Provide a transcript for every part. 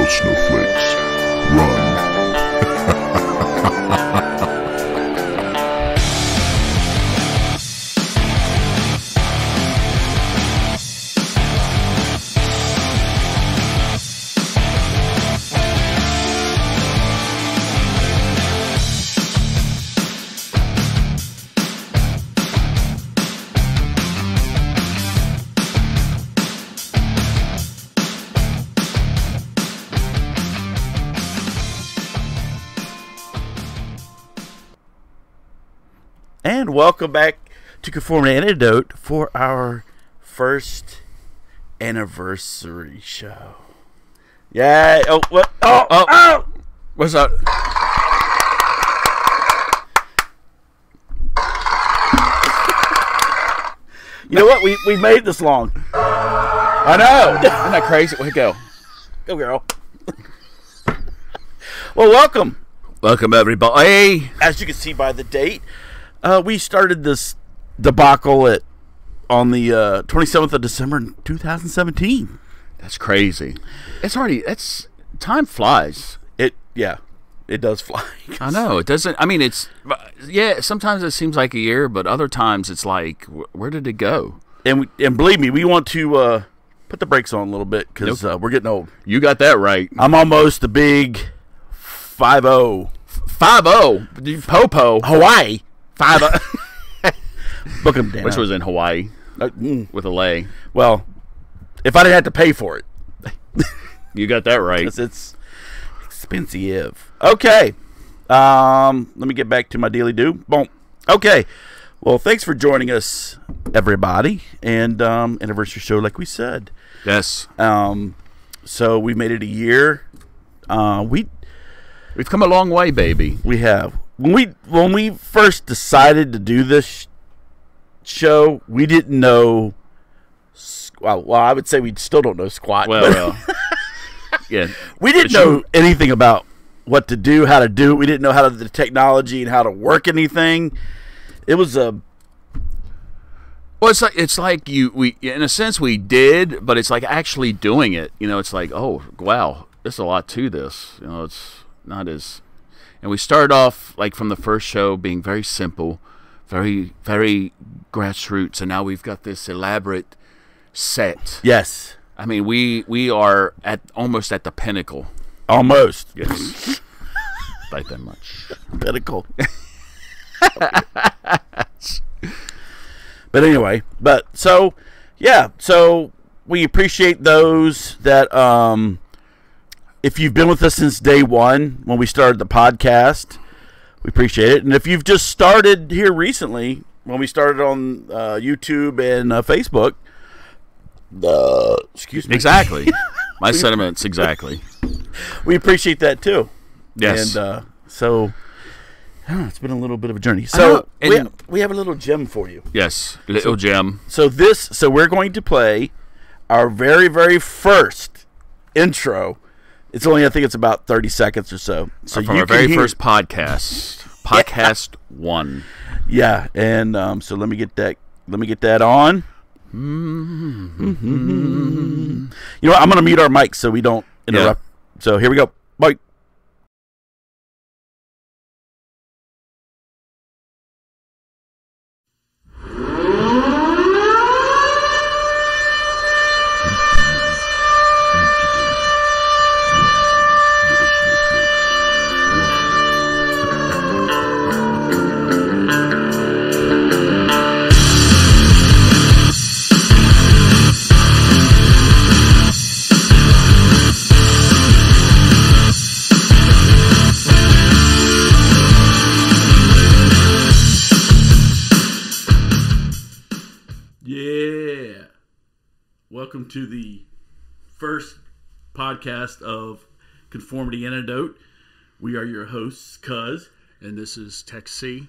snowflakes. Run. And welcome back to Conformity Antidote for our first anniversary show. Yeah. Oh, what? Oh. What's up? You know what? We made this long. I know. Isn't that crazy? Way to go. Go, girl. Well, welcome. Welcome, everybody. As you can see by the date, we started this debacle on the 27th of December 2017. That's crazy. Time flies. It does fly. I know. It doesn't. I mean, sometimes it seems like a year, but other times it's like, where did it go? And believe me, we want to put the brakes on a little bit because we're getting old. You got that right. I'm almost a big 5-0. 5-0. Popo. Hawaii. 5-0. Book them down. Which was in Hawaii with a lay. Well, if I didn't have to pay for it. You got that right. It's expensive. Okay. Let me get back to my daily do. Boom. Okay. Well, thanks for joining us, everybody. And anniversary show, like we said. Yes. So we made it a year. We've come a long way, baby. We have. When we first decided to do this show, we didn't know. Well, I would say we still don't know squat. Well, yeah. We didn't know anything about what to do, how to do it. We didn't know how the technology and how to work anything. It was a. Well, it's like we in a sense we did, but it's like actually doing it. You know, it's like, oh wow, there's a lot to this. You know, it's not as. And we started off like from the first show being very simple, very very grassroots, and now we've got this elaborate set. Yes. I mean, we are almost at the pinnacle. Almost. Yes. Like that much. Pinnacle. But anyway, so we appreciate those that if you've been with us since day one when we started the podcast, we appreciate it. And if you've just started here recently when we started on YouTube and Facebook, excuse me. Exactly. My sentiments exactly. We appreciate that too. Yes. And it's been a little bit of a journey. So we have a little gem for you. Yes, little gem. So we're going to play our very, very first intro. It's only, I think it's about 30 seconds or so. So from our very first podcast, podcast 1. Yeah, and so let me get that on. Mm-hmm. You know what? I'm going to mute our mics so we don't interrupt. Yeah. So here we go. Bye. Welcome to the first podcast of Conformity Antidote. We are your hosts, Cuz. And this is Tech C.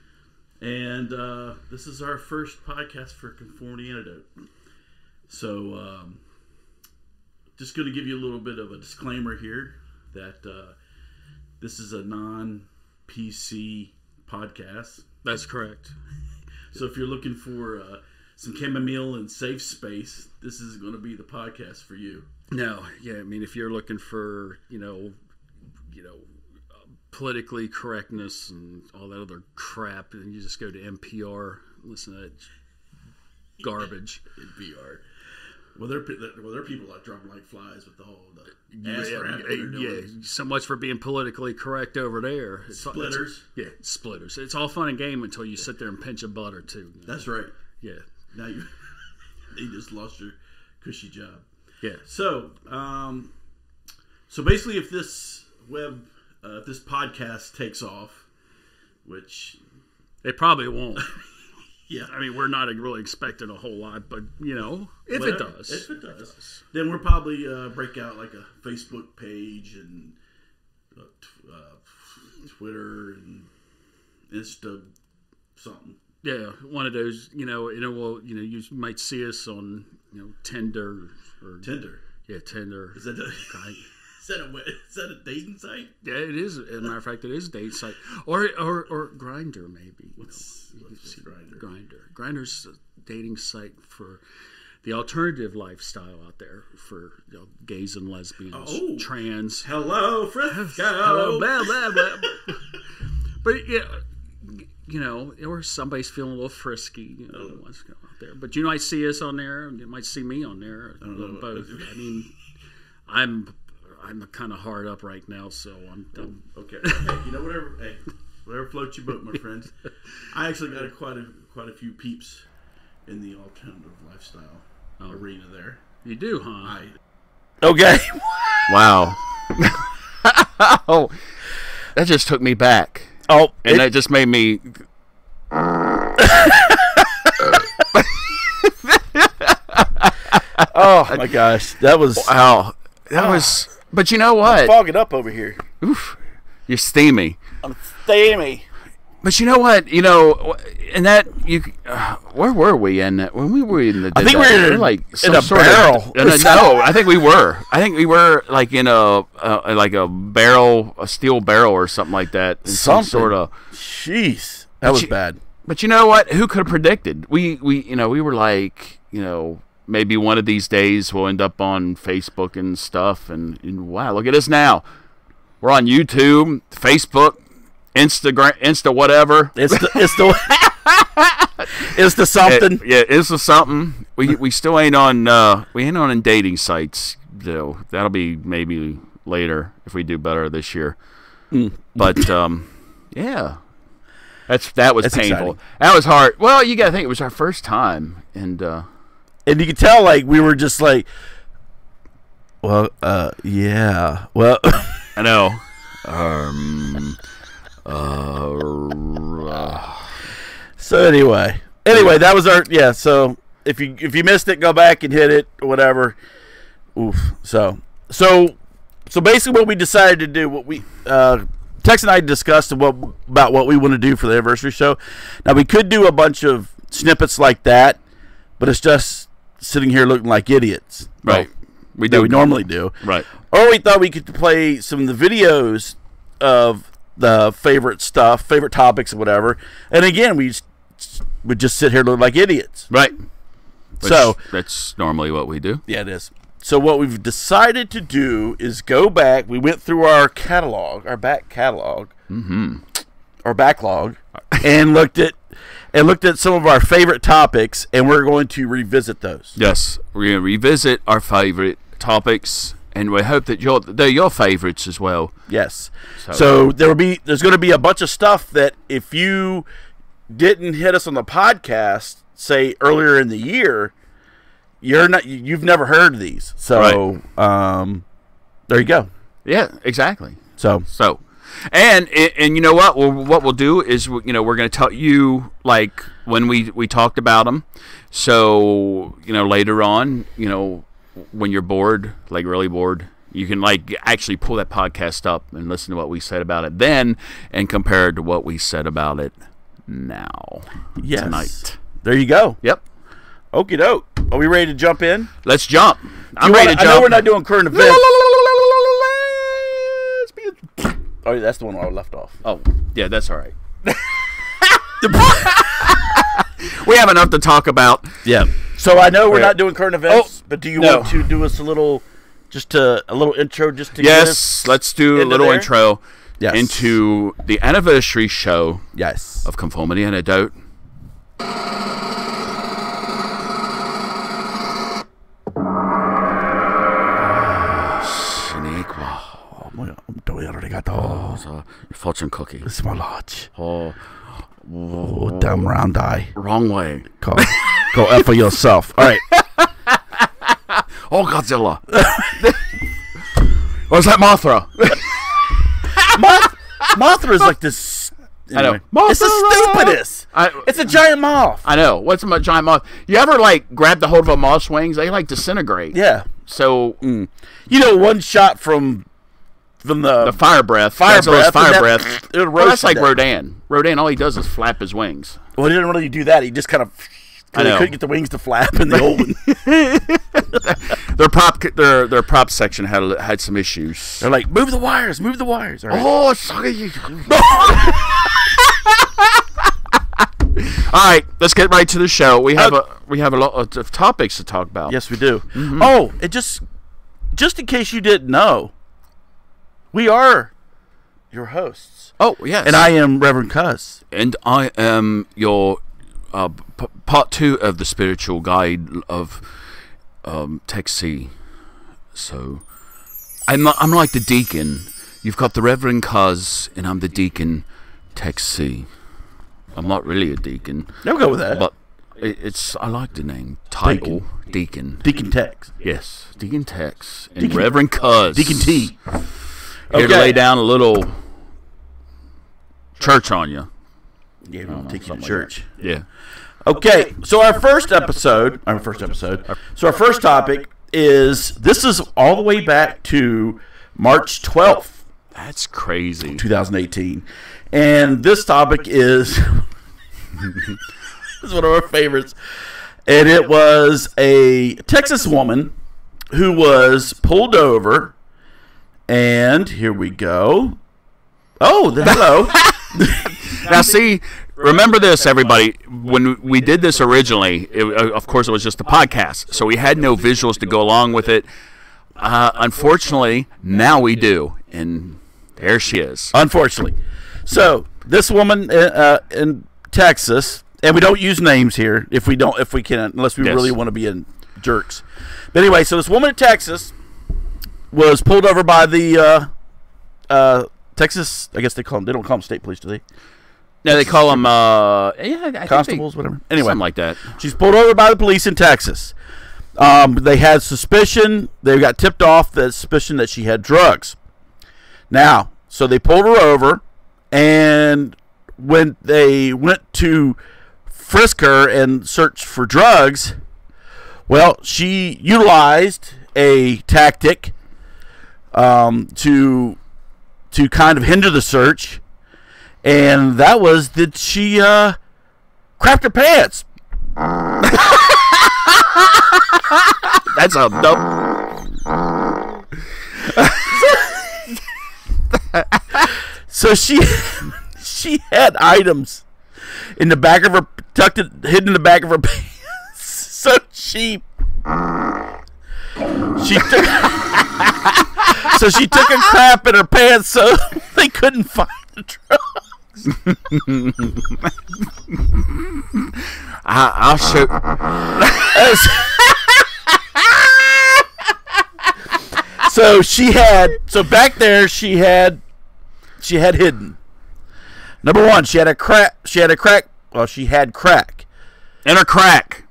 And this is our first podcast for Conformity Antidote. So, just going to give you a little bit of a disclaimer here that this is a non-PC podcast. That's correct. So if you're looking for some chamomile and safe space, this is going to be the podcast for you. No, yeah, I mean, if you're looking for, politically correctness and all that other crap, then you just go to NPR, listen to that garbage. NPR. Well, there are people that drop like flies with the whole ask for help. Yeah, so much for being politically correct over there. Splitters. Splitters. It's all fun and game until you sit there and pinch a butt or two. That's right. Yeah. Now you just lost your cushy job. Yeah. So, so basically, if this podcast takes off, which it probably won't. Yeah, I mean, we're not really expecting a whole lot, but if it does, then we'll probably break out like a Facebook page and Twitter and Insta something. Yeah, one of those. You might see us on Tinder or Tinder. Yeah, Tinder. Is that a dating site? Yeah, it is. As a matter of fact, it is a dating site, or Grindr maybe. What's Grindr? Grindr's a dating site for the alternative lifestyle out there for gays and lesbians, trans. Hello, Frisco. Hello, blah blah blah. But or somebody's feeling a little frisky, wants to go out there. But you might see us on there. You might see me on there. I don't know. Both. I mean, I'm kind of hard up right now, so I'm okay. Hey, whatever floats your boat, my friends. I actually got quite a few peeps in the alternative lifestyle arena there. You do, huh? Okay. Wow. Oh, that just took me back. Oh, and that just made me. Oh my gosh, that was wow. That was. But you know what? I'm fogging up over here. Oof, you're steamy. I'm steamy. But you know what? And that where were we in that when we were in the? I think we were like in a barrel. No, I think we were. I think we were like in a barrel, a steel barrel or something like that. Some sort of. Jeez, that was bad. But you know what? Who could have predicted? We were like maybe one of these days we'll end up on Facebook and stuff. And wow, look at us now. We're on YouTube, Facebook, Instagram, Insta whatever. It's the something. It's the something. We still ain't on in dating sites though. That'll be maybe later if we do better this year. But yeah. That was painful. Exciting. That was hard. Well, you got to think it was our first time, and you could tell like we were just like, well, yeah, well, I know. So anyway, that was our So if you missed it, go back and hit it or whatever. Oof. So basically, what we decided to do, what we Tex and I discussed about what we want to do for the anniversary show. Now, we could do a bunch of snippets like that, but it's just sitting here looking like idiots. Right. We normally do. Right. Or we thought we could play some of the videos of the favorite topics, or whatever. And again, we would just sit here looking like idiots. Right. So that's normally what we do. Yeah, it is. So what we've decided to do is go back. We went through our back catalog, our backlog, and looked at some of our favorite topics, and we're going to revisit those. Yes, we're going to revisit our favorite topics, and we hope that they're your favorites as well. Yes. So there's going to be a bunch of stuff that if you didn't hit us on the podcast, say earlier in the year, you've never heard of these. So there you go. Yeah, exactly. So and you know what? What we'll do is we're going to tell you like when we talked about them. So later on, when you're bored, like really bored, you can like actually pull that podcast up and listen to what we said about it then, and compare it to what we said about it now. Yes. Tonight. There you go. Yep. Okie doke. Are we ready to jump in? Let's jump. I'm ready to jump. I know we're not doing current events. Oh, that's the one I left off. Oh, yeah, that's all right. We have enough to talk about. Yeah. So I know we're Right. not doing current events, Oh, but do you no. want to do us a little intro just to get Yes, us let's do a into little there? intro Yes. into the anniversary show Yes. of Conformity Antidote. Fortune cookie. Small large. Oh, Oh, damn round eye. wrong way. Go F for yourself. All right. Oh, Godzilla. What's that, Mothra? Mothra is like this. I know. It's the stupidest. It's a giant moth. I know. What's a giant moth? You ever like grab the hold of a moth's wings? They like disintegrate. Yeah. So You know, one shot from the fire breath. Fire Godzilla's breath, fire and that- breath. it would Well, that's roast like to death. Rodan. Rodan, all he does is flap his wings. Well, he didn't really do that. He just kind of. I They know. couldn't get the wings to flap in the old one. Their prop section had some issues. They're like, move the wires, move the wires. All right. Oh, sorry. All right, let's get right to the show. We have a lot of topics to talk about. Yes, we do. Oh, it just in case you didn't know, we are your hosts, Oh, yes. and I am Reverend Cuss. And I am your part 2 of the spiritual guide of Tech C. So I'm like the deacon. You've got the Reverend Cuz, and I'm the deacon Tech C. I'm not really a deacon, They'll go with that. but it's I like the name title deacon. Deacon Tex, Yes, Deacon Tex and Deacon- Reverend Cuz. Deacon T. Here to Okay. lay down a little church on you. Yeah, we'll take you to something like church. Yeah. Okay, so our first topic is this is all the way back to March 12th, That's crazy. 2018, and this topic is is one of our favorites, and it was a Texas woman who was pulled over, and here we go. Oh, hello. Now, see, remember this, everybody. When we did this originally, of course, it was just a podcast, so we had no visuals to go along with it. Unfortunately, now we do, and there she is. Unfortunately. So this woman in Texas, and we don't use names here if we can, unless we Yes. really want to be in jerks. But anyway, so this woman in Texas was pulled over by the Texas. I guess they don't call them state police, do they? No, they call them, I think Constables, whatever. Anyway, something like that. she's pulled over by the police in Texas. They had suspicion. They got tipped off the suspicion that she had drugs. Now, so they pulled her over, and when they went to frisk her and search for drugs, well, she utilized a tactic to kind of hinder the search, and that was that she crapped her pants. That's a dope. So she had items in the back of her hidden in the back of her pants. So she took a crap in her pants so they couldn't find the drugs. I'll show. So back there she had hidden. Number one, she had crack. Well, she had crack. And a crack.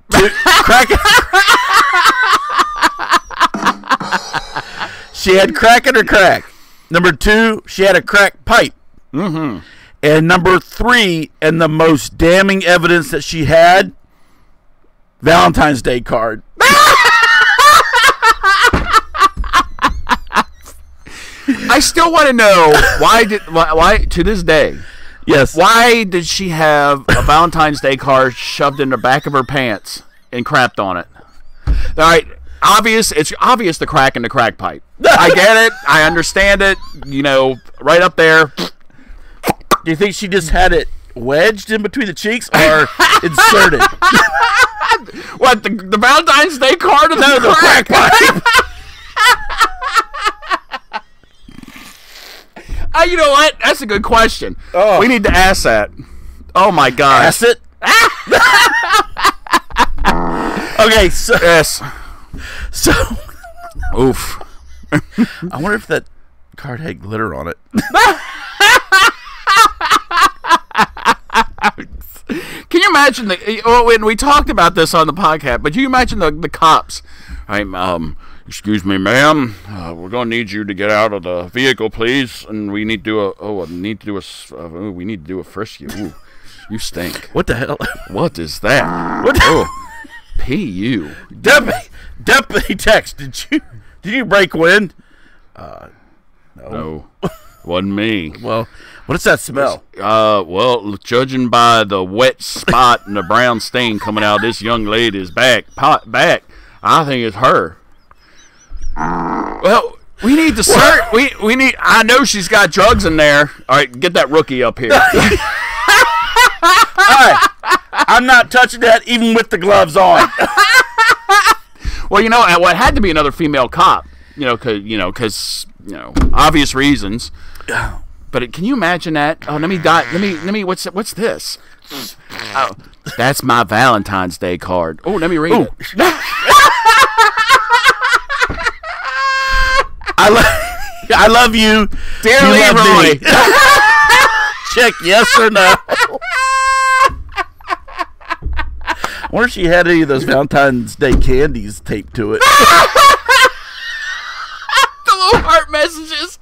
She had crack in her crack. Number two, she had a crack pipe. Mm-hmm. And number three, and the most damning evidence that she had, Valentine's Day card. I still want to know why to this day. Yes. Why did she have a Valentine's Day card shoved in the back of her pants and crapped on it? All right, it's obvious the crack in the crack pipe. I get it. I understand it. You know, right up there. Do you think she just had it wedged in between the cheeks or inserted? What, the Valentine's Day card or the crack pipe? You know what? That's a good question. Oh. We need to ask that. Oh my God. Ask it. Okay, so Yes. so Oof. I wonder if that card had glitter on it. Can you imagine when we talked about this on the podcast, but you imagine the cops. Excuse me, ma'am. We're gonna need you to get out of the vehicle, please, and we need to do we need to do a frisk you. Ooh, you stink. What the hell? What is that? What? Oh, P.U. Deputy Tex, did you break wind? No, wasn't me. Well, what does that smell? Well, judging by the wet spot and the brown stain coming out of this young lady's back, I think it's her. Well, we need to search. We need. I know she's got drugs in there. All right, get that rookie up here. All right, I'm not touching that even with the gloves on. Well, what had to be another female cop. Because obvious reasons. But can you imagine that? Oh, let me. What's this? Oh, that's my Valentine's Day card. Oh, let me read it. I love you, Dearly, you love Roy. me. Check yes or no. I wonder if she had any of those Valentine's Day candies taped to it. The little heart messages.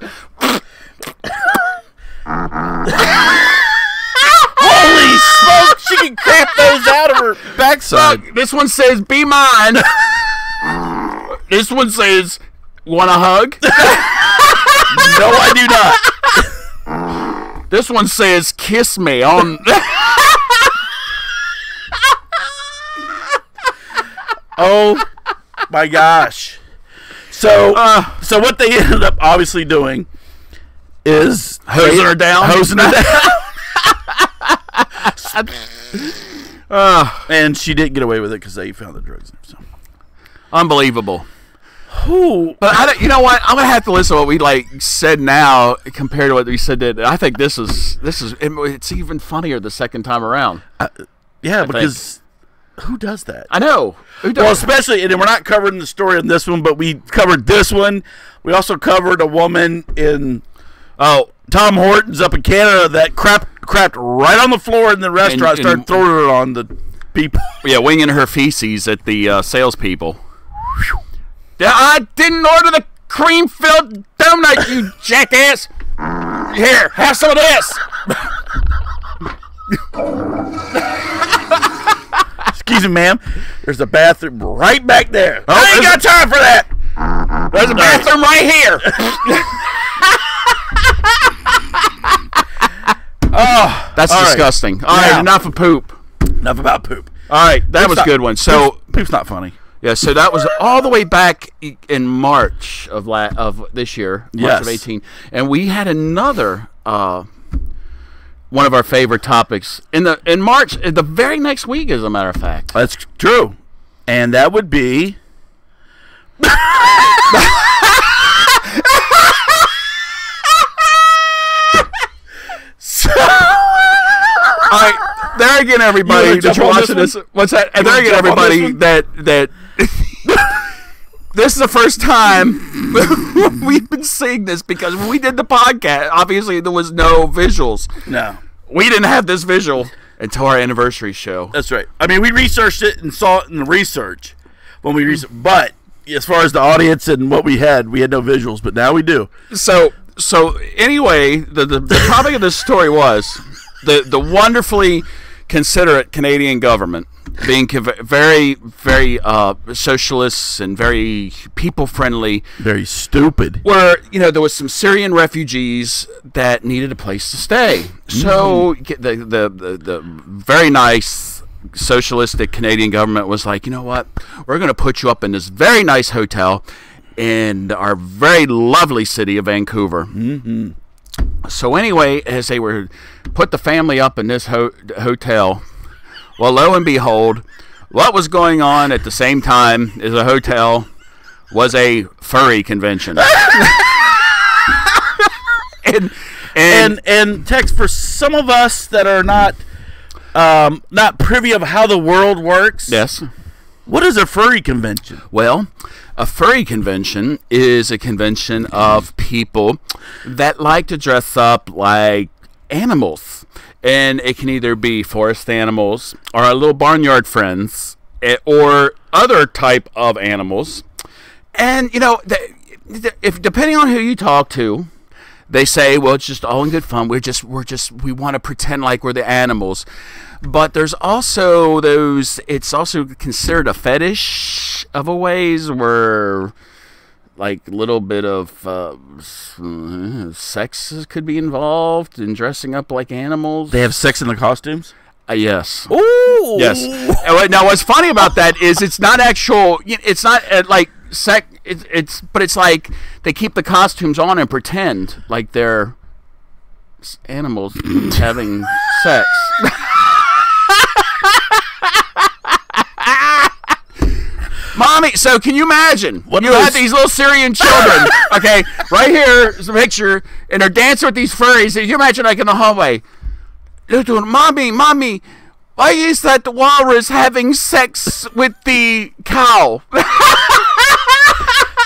Holy smoke! She can cramp those out of her backside. Look, this one says, "Be mine." This one says, "Want a hug?" No, I do not. This one says, "Kiss me on." Oh my gosh! So what they ended up obviously doing is Hosing her down. And she didn't get away with it because they found the drugs. So. Unbelievable. Ooh. But you know what? I'm gonna have to listen to what we said now compared to what we said then. I think this is it's even funnier the second time around. Yeah, because who does that? I know. Who does? Well, especially, and we're not covering the story on this one, but we covered this one. We also covered a woman in Tom Hortons up in Canada that crapped right on the floor in the restaurant, started throwing it on the people. Yeah, winging her feces at the salespeople. Yeah, I didn't order the cream-filled donut, you jackass. Here, have some of this. Excuse me, ma'am. There's a bathroom right back there. Oh, I ain't got time for that. There's a bathroom right here. Oh, that's disgusting. All right, enough of poop. Enough about poop. All right, that was a good one. So poop's not funny. Yeah, so that was all the way back in March of this year, March of 18, and we had another one of our favorite topics in March, the very next week, as a matter of fact. That's true, and that would be. So, all right, there again, everybody. Did you watch this? What's that? And there again, everybody. That this is the first time we've been seeing this, because when we did the podcast, obviously there was no visuals. No, we didn't have this visual until our anniversary show. That's right. I mean, we researched it and saw it in the research when we but as far as the audience and what we had no visuals, but now we do. So anyway, the topic of this story was the wonderfully considerate Canadian government being very, very socialist and very people-friendly. Very stupid. Where, there was some Syrian refugees that needed a place to stay. So the very nice socialistic Canadian government was like, you know what? We're going to put you up in this very nice hotel in our very lovely city of Vancouver. So anyway, as they were put the family up in this hotel, well, lo and behold, what was going on at the same time as a hotel was a furry convention. And Tex, for some of us that are not privy of how the world works, yes. What is a furry convention? Well, a furry convention is a convention of people that like to dress up like animals. And it can either be forest animals or our little barnyard friends or other type of animals. And, you know, if depending on who you talk to, they say, well, it's just all in good fun. We want to pretend like we're the animals. But there's also it's also considered a fetish of a ways where like a little bit of sex could be involved in dressing up like animals. They have sex in the costumes? Yes. Ooh. Yes. Now, what's funny about that is it's not actual. It's not like sex. But it's like they keep the costumes on and pretend like they're animals having sex. Mommy, so can you imagine? You have these little Syrian children, okay? Right here is a picture, and they're dancing with these furries. Can you imagine, like, in the hallway? They're doing, Mommy, why is that the walrus having sex with the cow?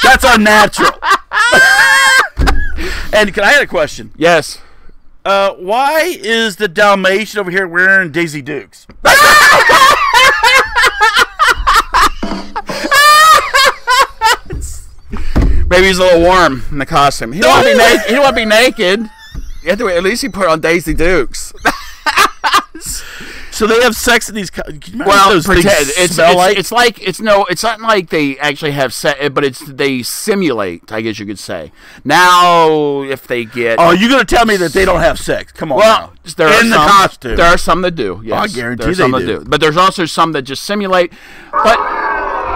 That's unnatural. And I had a question. Yes. Why is the Dalmatian over here wearing Daisy Dukes? Maybe he's a little warm in the costume. He don't want to be naked. You have to at least he put on Daisy Dukes. So they have sex in these. Well, those pretend it's not like they actually have sex, but they simulate. I guess you could say. Now, if they get, you're gonna tell me that they don't have sex? Come on. Well, now. The costume. There are some that do. Yes, I guarantee there are some they that do. But there's also some that just simulate. But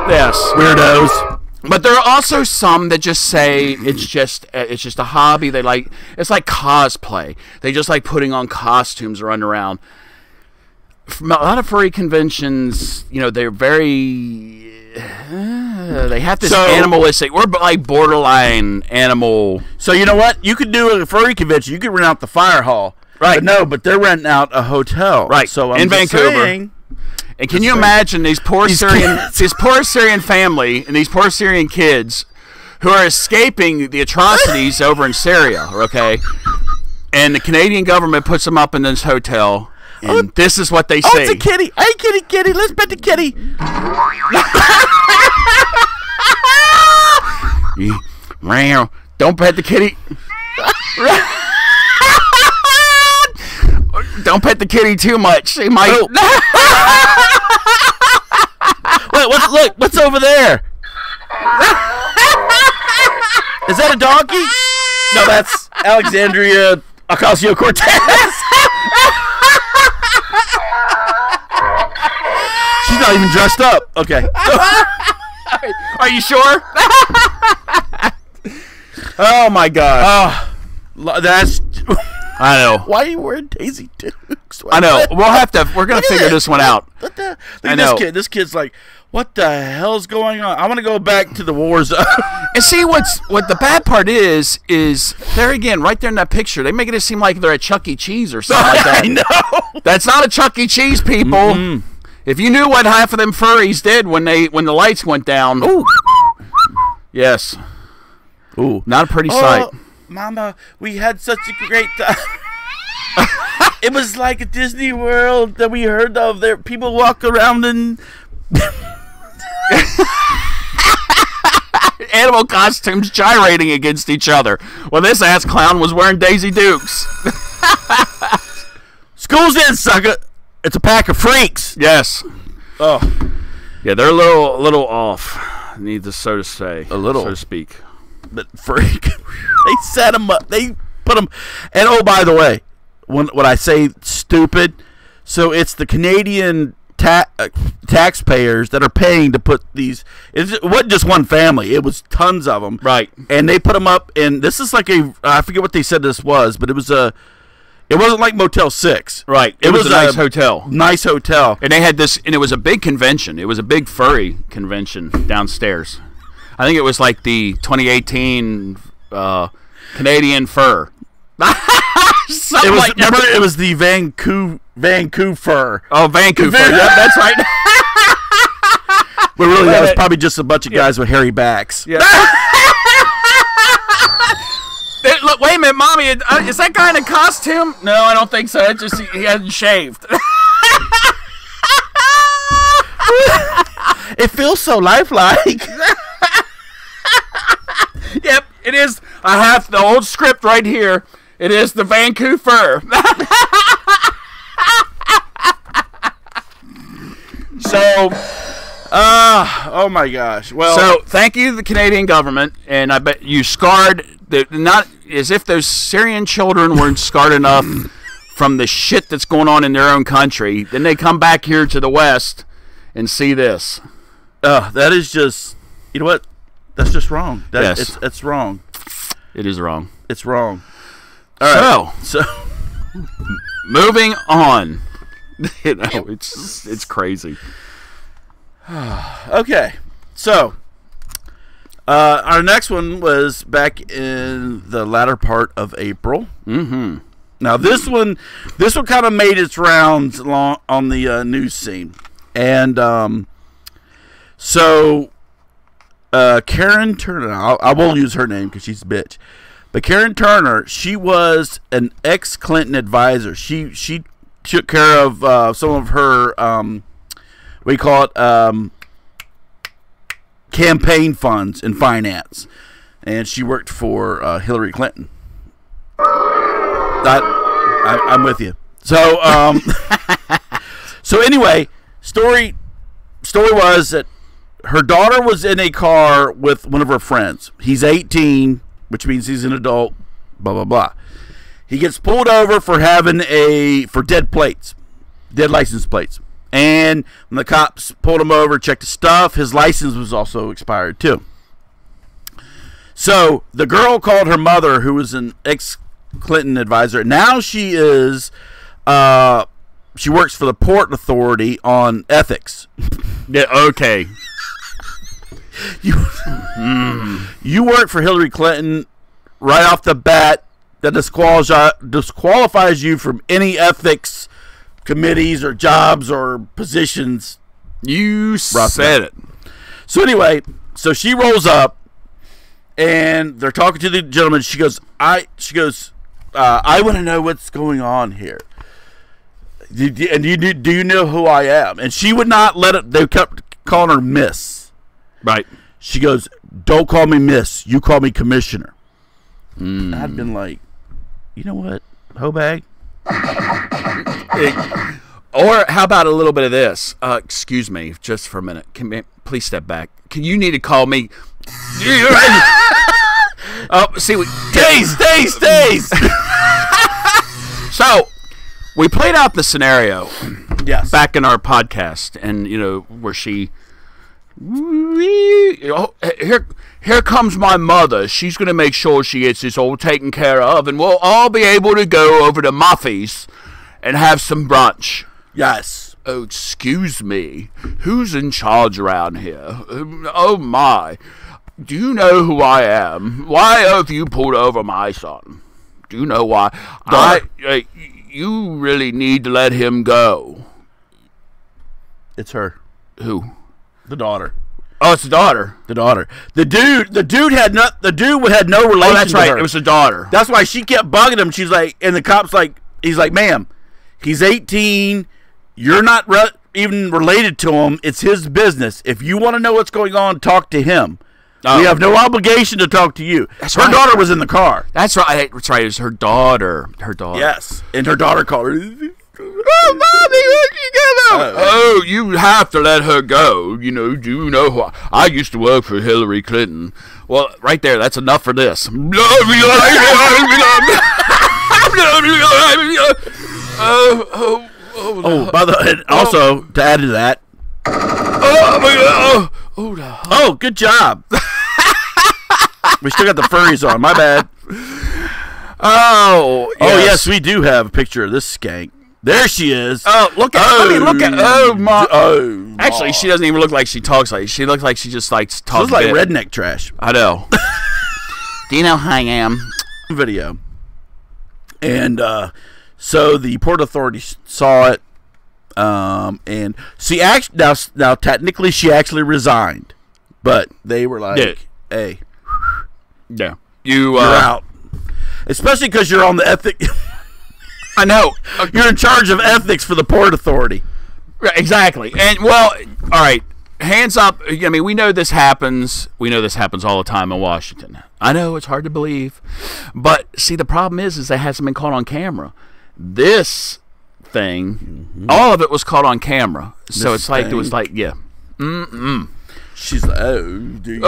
yes, weirdos. But there are also some that just say it's just a hobby. They like it's like cosplay. They just like putting on costumes or running around. From a lot of furry conventions, you know, they're very they have this animalistic. We're like borderline animal. So you know what? You could do a furry convention. You could rent out the fire hall, right? But they're renting out a hotel, right? So in Vancouver. And can you imagine these poor Syrian family and these poor Syrian kids who are escaping the atrocities over in Syria, okay? And the Canadian government puts them up in this hotel, and this is what they say. Oh, it's a kitty. Hey, kitty, let's pet the kitty. Don't pet the kitty. Don't pet the kitty too much. They might. Wait, what's over there? Is that a donkey? No, that's Alexandria Ocasio-Cortez. She's not even dressed up. Okay. Are you sure? Oh my gosh. Oh, that's. I know. Why are you wearing Daisy Dukes? I know. We're gonna figure this one out. Look at this kid's like, what the hell's going on? I want to go back to the war zone. And see what the bad part is there again, right there in that picture, they make it seem like they're at Chuck E. Cheese or something like that. I know. That's not a Chuck E. Cheese, people. Mm-hmm. If you knew what half of them furries did when the lights went down. Ooh. Yes. Ooh. Not a pretty sight. Mama, we had such a great time. It was like a Disney World that we heard of. There, people walk around and animal costumes gyrating against each other. Well, this ass clown was wearing Daisy Dukes. School's in, sucker. It's a pack of freaks. Yes. Oh, yeah, they're a little off. Needless so to say, a little, so to speak. But freak, they set them up. They put them. And oh, by the way, when I say stupid, so it's the Canadian taxpayers that are paying to put these. It wasn't just one family; it was tons of them. Right. And they put them up, and this is like I forget what they said this was, but it wasn't like Motel 6. Right. It was a nice hotel. Nice hotel. And they had this, and it was a big convention. It was a big furry convention downstairs. I think it was like the 2018 Canadian fur. It was, remember, it was the Vancouver. Oh, Vancouver. Yep, that's right. But really, that was probably just a bunch of guys with hairy backs. Yeah. Look, wait a minute, Mommy. Is that guy in a costume? No, I don't think so. It's just he hasn't shaved. It feels so lifelike. Yep, it is. I have the old script right here. It is the Vancouver. So, oh my gosh. Well, so thank you, the Canadian government, and I bet you scarred not as if those Syrian children weren't scarred enough from the shit that's going on in their own country. Then they come back here to the West and see this. that is just, you know what? That's just wrong. Yes. It's wrong. It is wrong. It's wrong. All right. So moving on. You know, it's crazy. Okay. So our next one was back in the latter part of April. Mm-hmm. Now this one kind of made its rounds on the news scene, and so Karen Turner. I won't use her name because she's a bitch. But Karen Turner, she was an ex-Clinton advisor. She took care of some of her we call it campaign funds and finance, and she worked for Hillary Clinton. I'm with you. So so anyway, story was that her daughter was in a car with one of her friends. He's 18, which means he's an adult, blah, blah, blah. He gets pulled over for having for dead license plates. And when the cops pulled him over, checked his stuff, his license was also expired too. So the girl called her mother, who was an ex-Clinton advisor. Now she is, she works for the Port Authority on ethics. Yeah, okay. You work for Hillary Clinton right off the bat. That disqualifies you from any ethics committees or jobs or positions. You said it. So anyway, so she rolls up and they're talking to the gentleman. She goes, I want to know what's going on here. Do you know who I am? And she would not let it. They kept calling her Miss. Right. She goes, don't call me Miss. You call me Commissioner. I'd been like, you know what, Hobag? Or how about a little bit of this? Excuse me, just for a minute. Please step back. You need to call me. Oh, see, stays. So, we played out the scenario. Yes. Back in our podcast, and where she. Here comes my mother. She's going to make sure she gets this all taken care of, and we'll all be able to go over to Muffy's and have some brunch. Yes. Oh, excuse me. Who's in charge around here? Oh, my. Do you know who I am? Why have you pulled over my son? Do you know why? You really need to let him go. It's her. Who? The daughter. Oh, it's the daughter. The daughter. The dude had no relation. Oh, that's to right. her. It was the daughter. That's why she kept bugging him. She's like, and the cop's like, he's like, ma'am, he's 18. You're not even related to him. It's his business. If you want to know what's going on, talk to him. We have no obligation to talk to you. Her daughter was in the car. That's right. That's right. It was her daughter. Yes, and her daughter called her. Oh, Mommy, let you go. Oh, you have to let her go. Do you know who I used to work for Hillary Clinton. Well, right there, that's enough for this. Oh, by the and also to add to that. Oh, good job. We still got the furries on. My bad. Oh, Yes, we do have a picture of this skank. There she is. Oh, look at. Let me look at. Oh my. Oh, Actually, she doesn't even look like she talks like. She looks like she just likes she talks. looks like redneck trash. I know. Do you know who I am? Video. And so the Port Authority saw it, and she now technically she actually resigned, but they were like, Yeah. "Hey, Yeah, you're out," especially because you're on the ethic. I know. You're in charge of ethics for the Port Authority. Right, exactly. And well, all right. Hands up. I mean, we know this happens. We know this happens all the time in Washington. I know it's hard to believe, but see, the problem is that it hasn't been caught on camera. This thing, all of it was caught on camera. So This it's like it thing. was like, yeah. She's like, "Oh, do you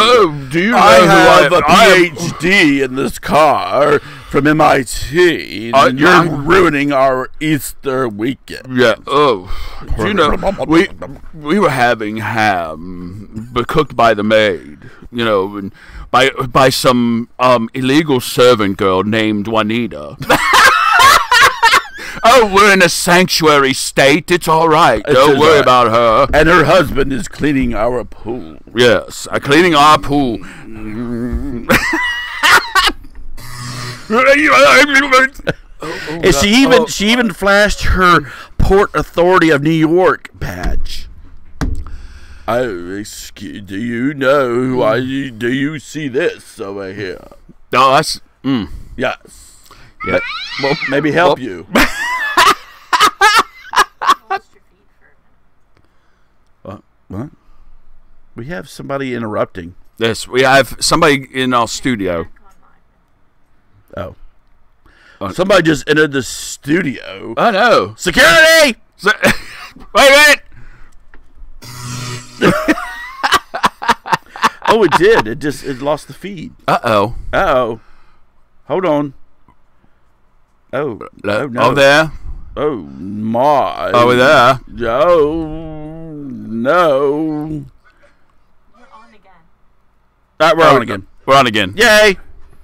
know I who have a I am?" PhD in this car from MIT, and you're ruining our Easter weekend." Yeah. Oh, do you know we were having ham, but cooked by the maid. You know, and by some illegal servant girl named Juanita. Oh, we're in a sanctuary state. It's all right. Don't worry about her. And her husband is cleaning our pool. Yes, cleaning our pool. And she even flashed her Port Authority of New York badge. Oh, excuse, do you know who I? Do you see this over here? Oh, that's Yes. yeah. Well, maybe help you. What? We have somebody interrupting. Yes, we have somebody in our studio. Oh. Somebody just entered the studio. I know. Security! Wait a minute. Oh, it did. It lost the feed. Uh-oh. Uh-oh. Hold on. Oh. Oh, no. Oh, there. Oh, my. Oh, there. Oh, no. You're on again. We're on again. We're on again. Yay.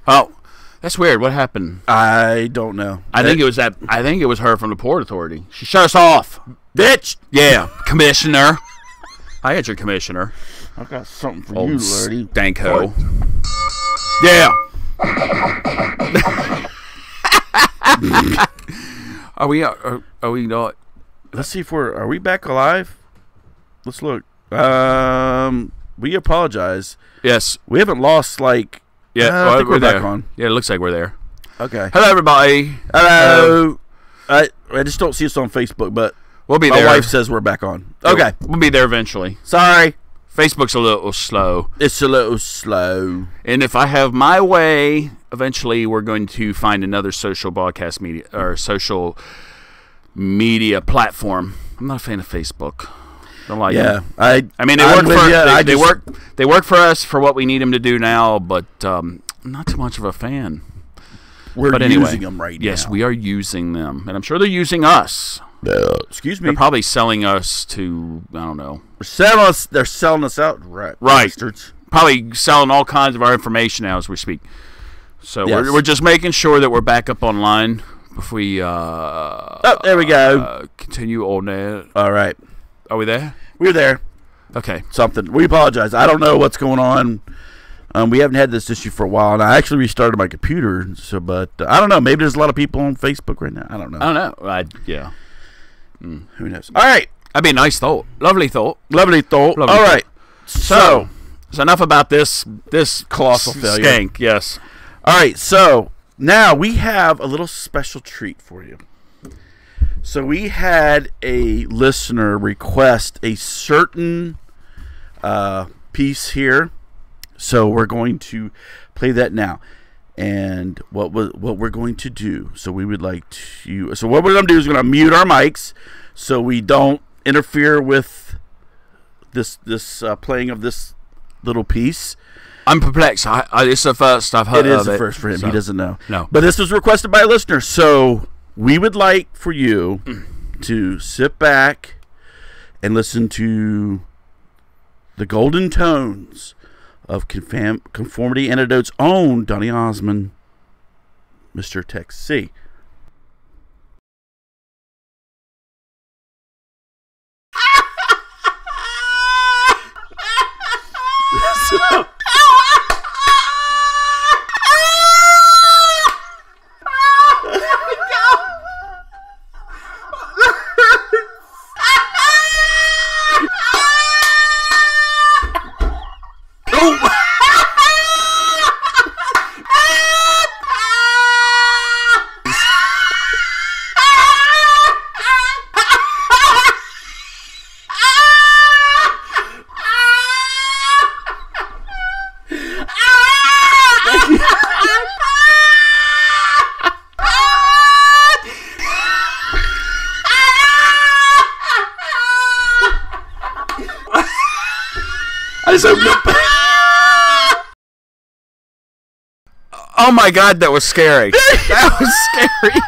Oh, that's weird. What happened? I don't know. I think it was that. I think it was her from the Port Authority. She shut us off. Bitch. Yeah, commissioner. I had your commissioner. I got something for Old you, lady. Stanko. Yeah. Are we not? Let's see if are we back alive? Let's look. We apologize. Yes. We haven't lost I think we're back there. on. Yeah, it looks like we're there. Okay. Hello, everybody. Hello. I just don't see us on Facebook, but We'll be my there. wife says we're back on. Okay. We'll be there eventually. Sorry. Facebook's a little slow. It's a little slow. And if I have my way, eventually we're going to find another social broadcast media or social media platform. I'm not a fan of Facebook. Don't like Yeah. it. I mean, they I'm work with for ya. they work for us for what we need them to do now, but I'm not too much of a fan. We're But anyway, using them right now. Yes, we are using them, and I'm sure they're using us. Excuse me. They're probably selling us to I don't know. They're selling us out. Right. Right. Bastards. Probably selling all kinds of our information now as we speak. So Yes. we're just making sure that we're back up online before we Oh, there we go. continue on that. All right. Are we there? We're there. Okay. Something. We apologize. I don't know what's going on. We haven't had this issue for a while, and I actually restarted my computer. So, but I don't know. Maybe there's a lot of people on Facebook right now. I don't know. I don't know. Yeah. Who knows? All right. That'd be a nice thought. Lovely thought. Lovely thought. Lovely All thought. right. So, enough about this Colossal failure. skank. Yes. all right. So now we have a little special treat for you. So we had a listener request a certain piece here. So we're going to play that now. And what we're going to do, so we would like to, so what we're going to do is we're going to mute our mics so we don't interfere with this playing of this little piece. I'm perplexed. It's the first I've heard It of is the first for him. so- He doesn't know. No. But this was requested by a listener, so we would like for you to sit back and listen to the golden tones of Conformity Antidote's own Donny Osmond, Mr. Tex C. Oh my God, that was scary. That was scary.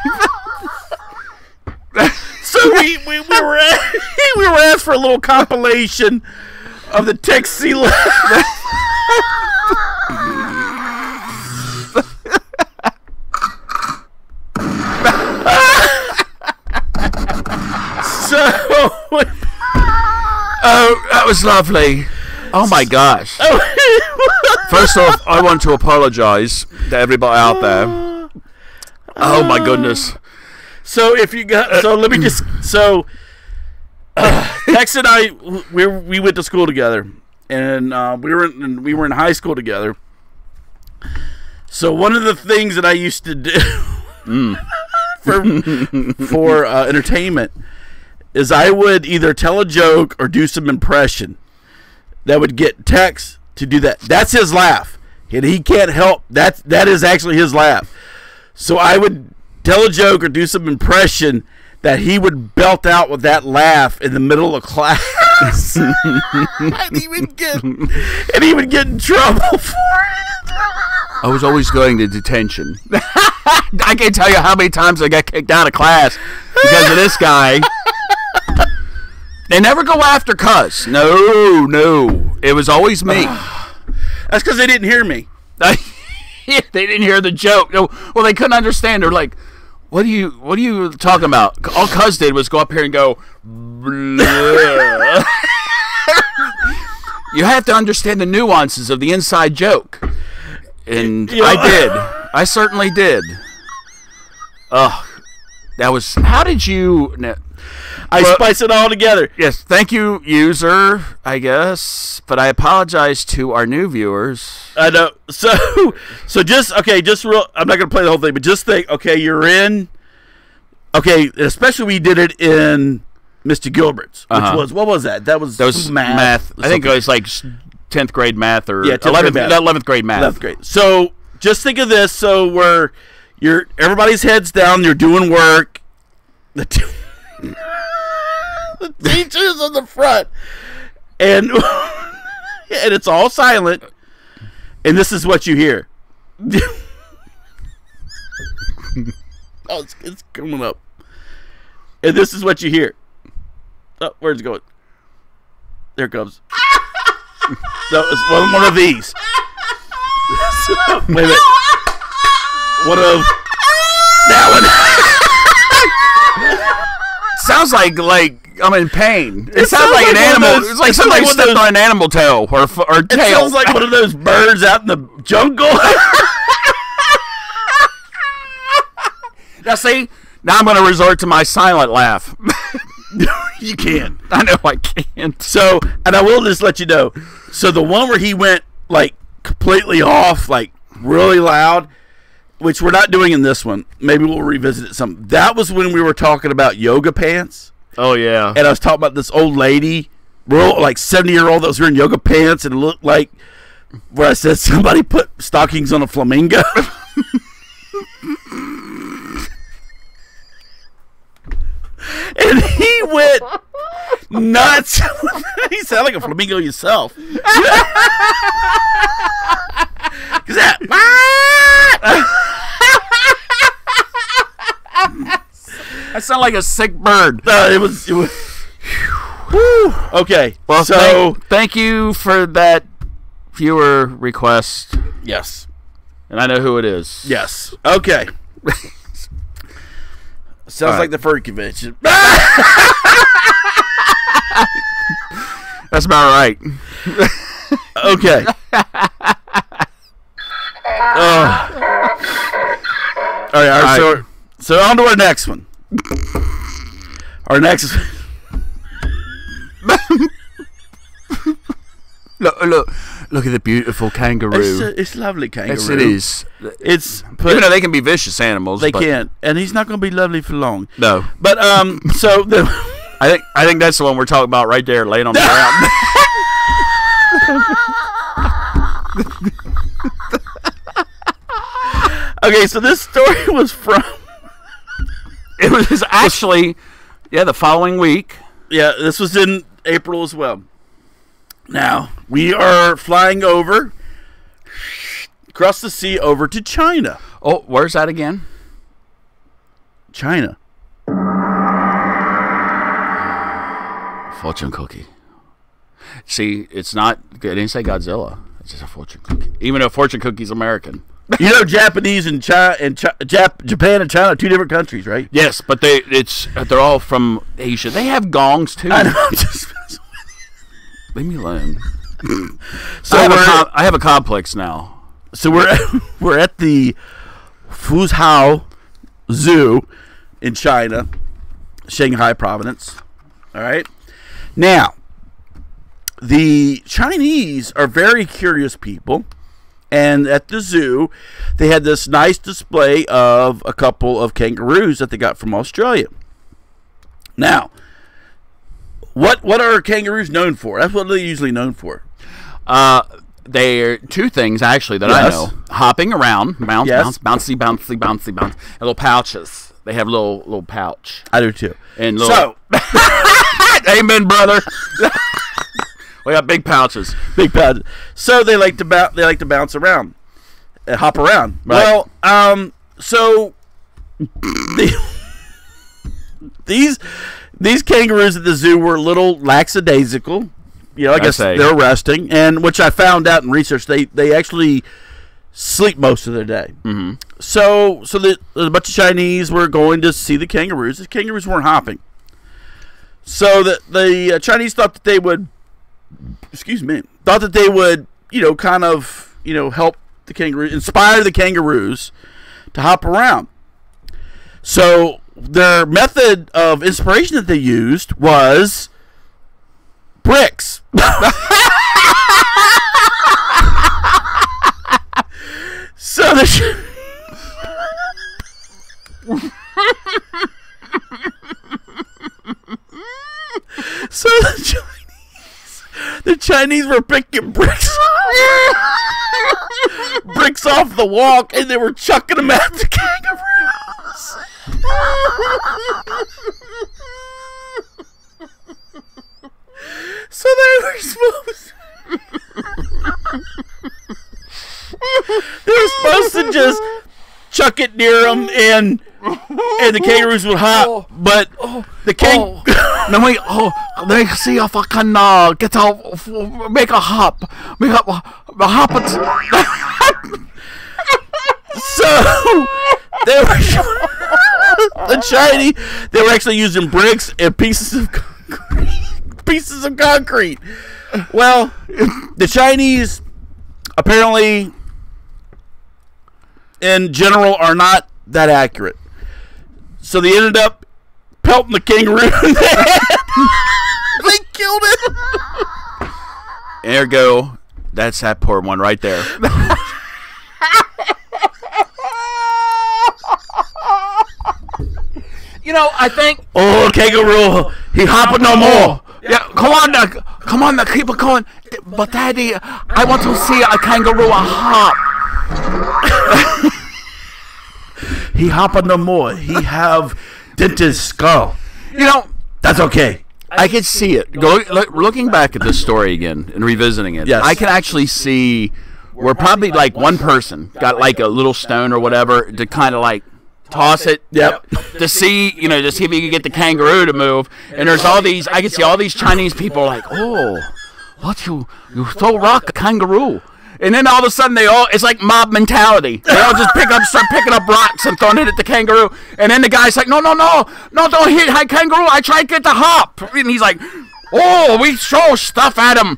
So we were asked for a little compilation of the Tex C. Oh, that was lovely. Oh my gosh. First off, I want to apologize to everybody out there. Oh my goodness. So if you got, so let me just, Tex and I, we went to school together, and we were in high school together. So one of the things that I used to do for entertainment is I would either tell a joke or do some impression that would get Tex to do that. That's his laugh, and he can't help that. That is actually his laugh. So I would tell a joke or do some impression that he would belt out with that laugh in the middle of class, and he would get in trouble for it. I was always going to detention. I can't tell you how many times I got kicked out of class because of this guy. They never go after Cuz. No. It was always me. That's because they didn't hear me. They didn't hear the joke. No, well, they couldn't understand. They're like, what are you talking about? All Cuz did was go up here and go, you have to understand the nuances of the inside joke. And I did. I certainly did. That was, how did you... I spice it all together. Yes, thank you, user, I guess. But I apologize to our new viewers. I know. So just real. I'm not gonna play the whole thing, but just think. Okay, you're in. Okay, especially we did it in Mr. Gilbert's, which was, what was that? That was math. I think it was like 10th grade math or 11th grade math. 11th grade. So just think of this. So everybody's heads down. You're doing work. The teacher's on the front, and it's all silent, and this is what you hear. It's coming up, and this is what you hear. Oh, where's it going? There it comes. No, it's one of these. Wait a minute. One of that one. Sounds like I'm in pain. It sounds like an animal. It's like somebody stepped on an animal tail or tail. It sounds like one of those birds out in the jungle. Now see, now I'm going to resort to my silent laugh. You can't. I know I can't. So, and I will just let you know. So the one where he went like completely off, like really loud, which we're not doing in this one. Maybe we'll revisit it some. That was when we were talking about yoga pants. Oh, yeah. And I was talking about this old lady, like 70-year-old that was wearing yoga pants, and it looked like where I said somebody put stockings on a flamingo. And he went nuts. You sound like a flamingo yourself. sound like a sick bird. It was. Whew. Okay. Well, so thank you for that viewer request, yes. and I know who it is. Yes. Okay. Sounds right. like the fur convention. That's about right. Okay. All right. So on to our next one. Our next. Look at the beautiful kangaroo. It's lovely kangaroo. Yes, it is. It's Even though they can be vicious animals, they can't, and he's not going to be lovely for long. No, But so I think that's the one we're talking about right there, laying on the ground. okay, so this story was from. It was actually, the following week. Yeah, this was in April as well. Now we are flying across the sea over to China. Oh, where's that again? China. Fortune cookie. See, it's not. I didn't say Godzilla. It's just a fortune cookie. Even though fortune cookie's American. You know, Japanese and Japan and China are two different countries, right? Yes, but they're all from Asia. They have gongs too. I know. Leave me alone. So I have a complex now. So we're at the Fuzhou Zoo in China, Shanghai province. All right. Now, the Chinese are very curious people, and at the zoo, they had this nice display of a couple of kangaroos that they got from Australia. Now, what are kangaroos known for? That's what they're usually known for. They're two things actually that I know: hopping around, bouncy, and little pouches. They have little pouch. I do too. And little, amen, brother. We got big pouches. Big pouches. So they like to bounce around, hop around. Right. Well, so these kangaroos at the zoo were a little lackadaisical. You know, I guess they're resting, and which I found out in research, they actually sleep most of their day. Mm-hmm. So a bunch of Chinese were going to see the kangaroos. The kangaroos weren't hopping. So the Chinese thought that they would, kind of, help the kangaroos, inspire the kangaroos to hop around. So their method of inspiration that they used was bricks. So the Chinese were picking bricks off the walk, and they were chucking them at the kangaroos. So they were supposed to just chuck it near them, and the kangaroos would hop, but the No, wait. Let me see if I can get off, make a hop, hop it. So they were the Chinese. They were actually using bricks and pieces of concrete. Well, the Chinese apparently, in general, are not that accurate. So they ended up pelting the kangaroo in the head. They killed it. Ergo, that's that poor one right there. I think. Oh, kangaroo, he hopping no more. Yeah, come on, now, keep it going. But Daddy, I want to see a kangaroo hop. He hopping no more. He have dented skull. That's okay. I could see it. Looking back at this story again and revisiting it, yes. I can actually see where probably like one person got like a little stone or whatever to kind of like toss it. Yep. To see, to see if you can get the kangaroo to move. And there's all these. I can see all these Chinese people like, oh, what you throw rock a kangaroo. And then all of a sudden it's like mob mentality. They all just start picking up rocks and throwing it at the kangaroo. And then the guy's like, no, don't hit high kangaroo. I tried to get the hop. And he's like, oh, we throw stuff at him.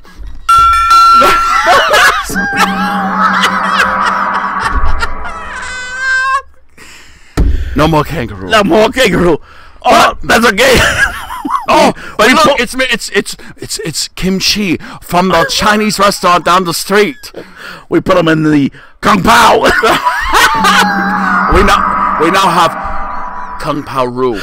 No more kangaroo. No more kangaroo. Oh, that's okay. Oh, but look, it's kimchi from the Chinese restaurant down the street. We put them in the kung pao. we now have kung pao roux.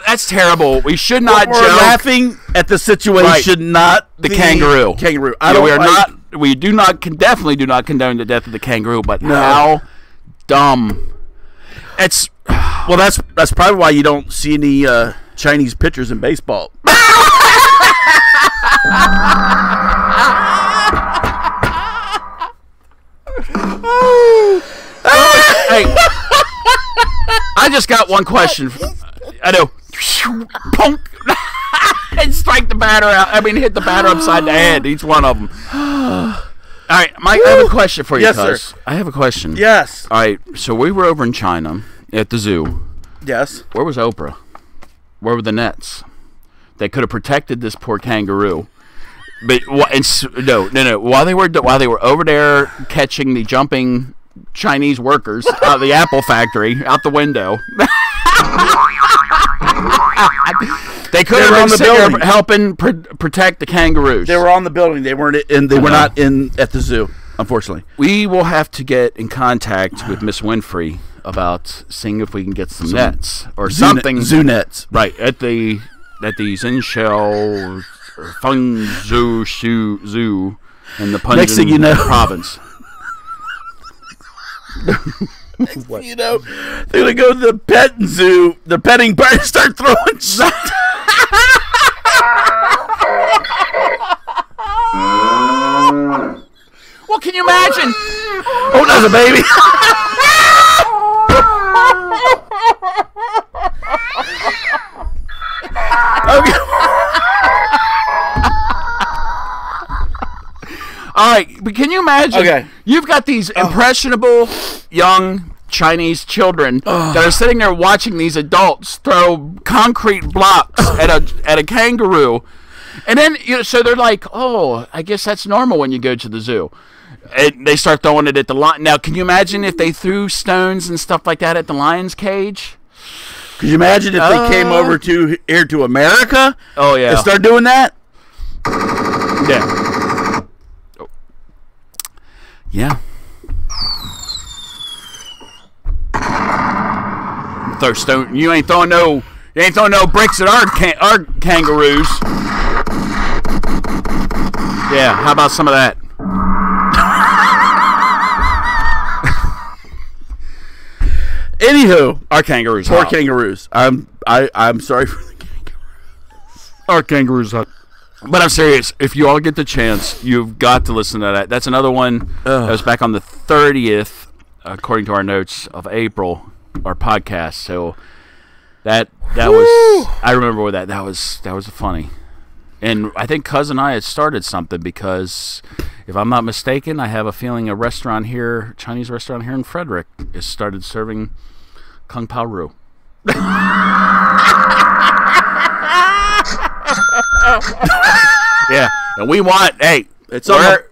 That's terrible. We should not We're joke. laughing at the situation, not the kangaroo. Kangaroo. We definitely do not condone the death of the kangaroo. But how dumb! It's well, that's probably why you don't see any Chinese pitchers in baseball. Hey, I just got one question. I know. Punk. And strike the batter out. I mean, hit the batter upside the head. Each one of them. All right, Mike, I have a question for you, Yes, cuz. sir. I have a question. Yes. All right, so we were over in China at the zoo. Yes. Where was Oprah? Where were the nets? They could have protected this poor kangaroo. But no. While they were over there catching the jumping Chinese workers out of the Apple factory out the window. They could have been there helping protect the kangaroos. They were on the building. They weren't in. They were not in at the zoo. Unfortunately, we will have to get in contact with Miss Winfrey about seeing if we can get some nets or something. Zoo nets, right at the Zhenshao Fengzhou Zoo in the Punjab province. You know, they're gonna go to the petting zoo, the petting part, and start throwing shit. Well, can you imagine? Oh, there's a baby. Okay. All right, but can you imagine? Okay. You've got these impressionable young Chinese children that are sitting there watching these adults throw concrete blocks at a kangaroo, and then so they're like, "Oh, I guess that's normal when you go to the zoo." And they start throwing it at the lion. Now, can you imagine if they threw stones and stuff like that at the lion's cage? Could you imagine if they came over here to America? Oh yeah, and start doing that? Yeah. Yeah. Throw stone. You ain't throwing no bricks at our kangaroos. Yeah. How about some of that? Anywho, Our kangaroos. poor hot. kangaroos. I'm sorry for the kangaroos. Our kangaroos. Hot. But I'm serious. If you all get the chance, you've got to listen to that. That's another one that was back on the 30th, according to our notes, of April, our podcast. So that was, I remember that. That was funny. And I think Cuz and I had started something because, if I'm not mistaken, I have a feeling a restaurant here, Chinese restaurant here in Frederick, has started serving Kung Pao Roux. Yeah, and we want. Hey,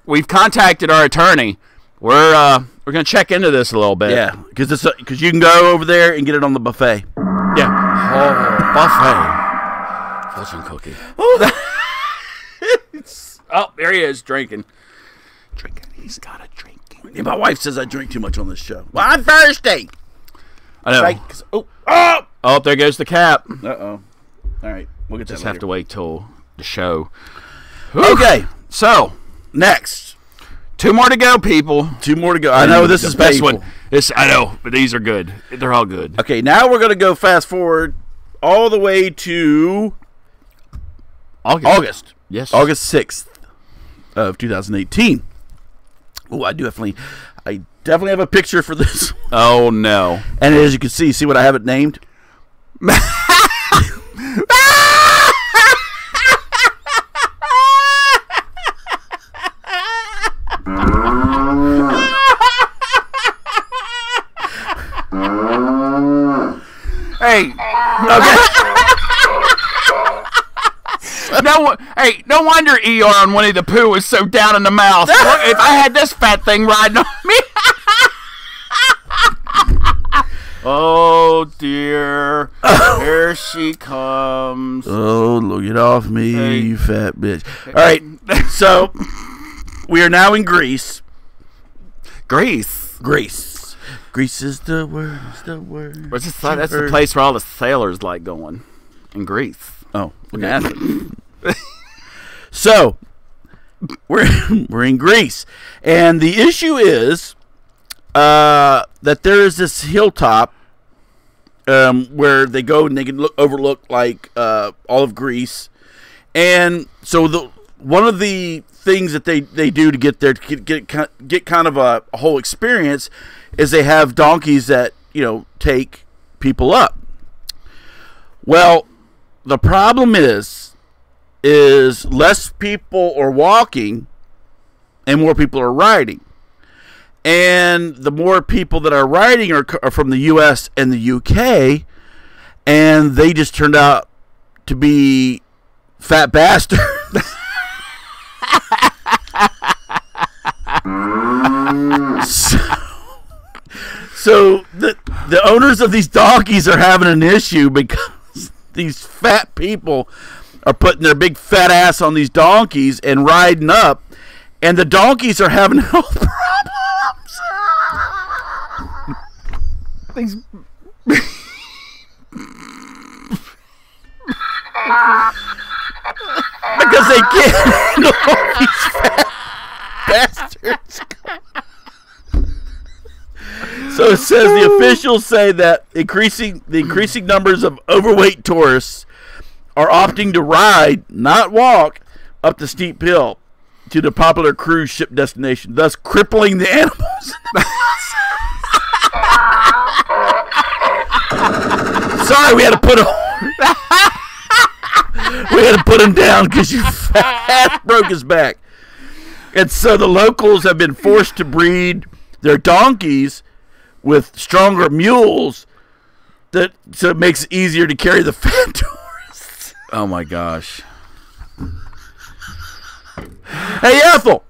we've contacted our attorney. We're gonna check into this a little bit. Yeah, because you can go over there and get it on the buffet. Yeah. Oh, buffet. Fortune cookie. Oh, there he is drinking. He's got a drink. Yeah, my wife says I drink too much on this show. Well, I'm thirsty. I know. Right? Oh, there goes the cap. Uh-oh. All right, we'll get Just that have to wait till the show. Okay, So, next. 2 more to go, people. 2 more to go. I know this The is best painful. one. I know, but these are good. They're all good. Okay, now we're going to go fast forward all the way to August. Yes. August 6th. of 2018. Oh, I definitely have a picture for this. Oh no! And as you can see what I have it named. Hey. Okay. No wonder Eeyore on Winnie the Pooh was so down in the mouth. Look, if I had this fat thing riding on me. Oh dear. Here she comes. Oh, look it off me, Hey. you fat bitch. All right, so we are now in Greece. Greece. Greece. Greece is the word. That's the place where all the sailors like going. In Greece. Oh, okay. So we're in Greece, and the issue is that there is this hilltop where they go and they can overlook like all of Greece, and so one of the things that they do to get there to get kind of a whole experience is they have donkeys that take people up. Well, the problem is less people are walking and more people are riding. And the more people that are riding are from the U.S. and the U.K., and they just turned out to be fat bastards. So the owners of these donkeys are having an issue because these fat people are putting their big fat ass on these donkeys and riding up, and the donkeys are having health problems. Because they can't handle all these fat bastards. So it says the officials say that the increasing numbers of overweight tourists are opting to ride, not walk, up the steep hill to the popular cruise ship destination, thus crippling the animals. Sorry, we had to put him down because you fat broke his back. And so the locals have been forced to breed their donkeys with stronger mules so it makes it easier to carry the fat tourists. Oh my gosh. Hey Ethel,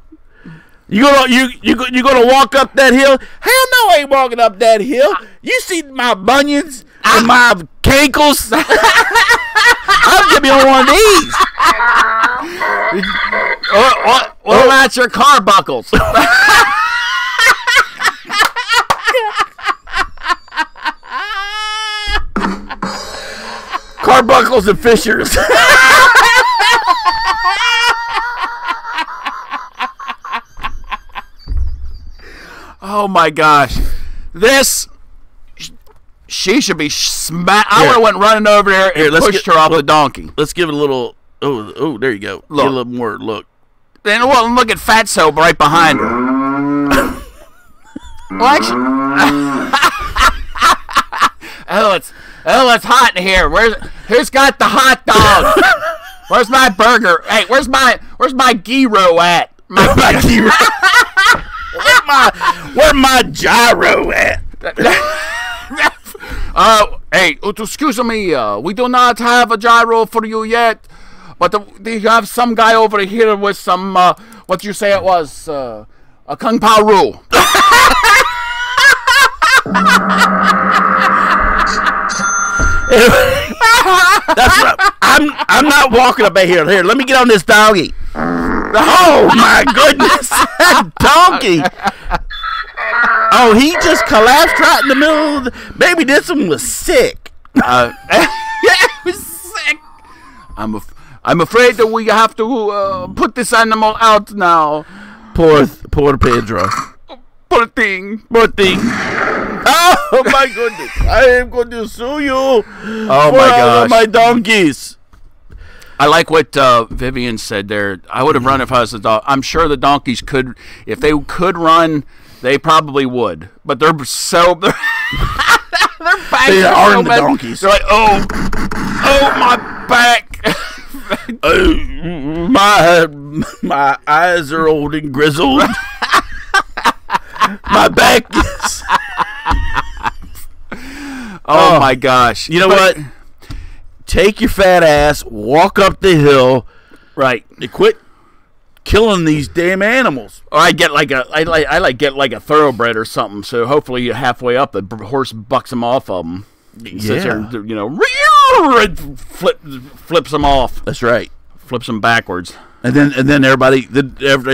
you gonna walk up that hill? Hell no, I ain't walking up that hill. You see my bunions and my cankles? I'll give you one of these. What about your car buckles? Car buckles and fishers. Oh my gosh. She should be smacked. I would have went running over there and pushed her off the donkey. Let's give it a little. Oh, there you go. Look. Get a little more look. Then look at Fatso right behind her. Well, actually, it's hot in here. Who's got the hot dog? Where's my burger? Hey, where's my gyro at? My gyro. Where my gyro at? Hey, excuse me. We do not have a gyro for you yet, but they have some guy over here with some. What you say it was? A kung pao rule. That's what I'm not walking up here. Here, let me get on this doggy. Oh my goodness, that donkey! Oh, he just collapsed right in the middle of the... Baby, this one was sick. Yeah, it was sick. I'm afraid that we have to put this animal out now. Poor Pedro. Poor thing. Poor thing. Oh my goodness! I am going to sue you. Oh my gosh. My donkeys. I like what Vivian said there. I would have run if I was a dog. I'm sure the donkeys could, if they could run, they probably would. But they're so they're back. They are so the bad. donkeys. They're like, oh my back. My eyes are old and grizzled. My back is. Oh my gosh! You know what? Take your fat ass, walk up the hill, Right. and quit killing these damn animals. Or I get like a thoroughbred or something. So hopefully halfway up, the horse bucks them off of them. Sits there and, flips them off. That's right. Flips them backwards. And then everybody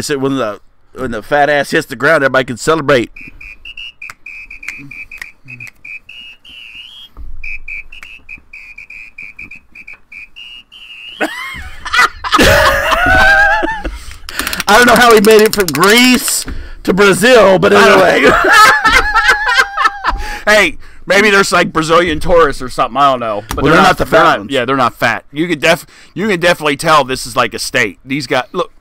say when the fat ass hits the ground, everybody can celebrate. I don't know how he made it from Greece to Brazil, but anyway. Hey, maybe there's like Brazilian tourists or something. I don't know. But Well, they're not the fat ones. Yeah, they're not fat. You can definitely tell this is like a state. These guys look.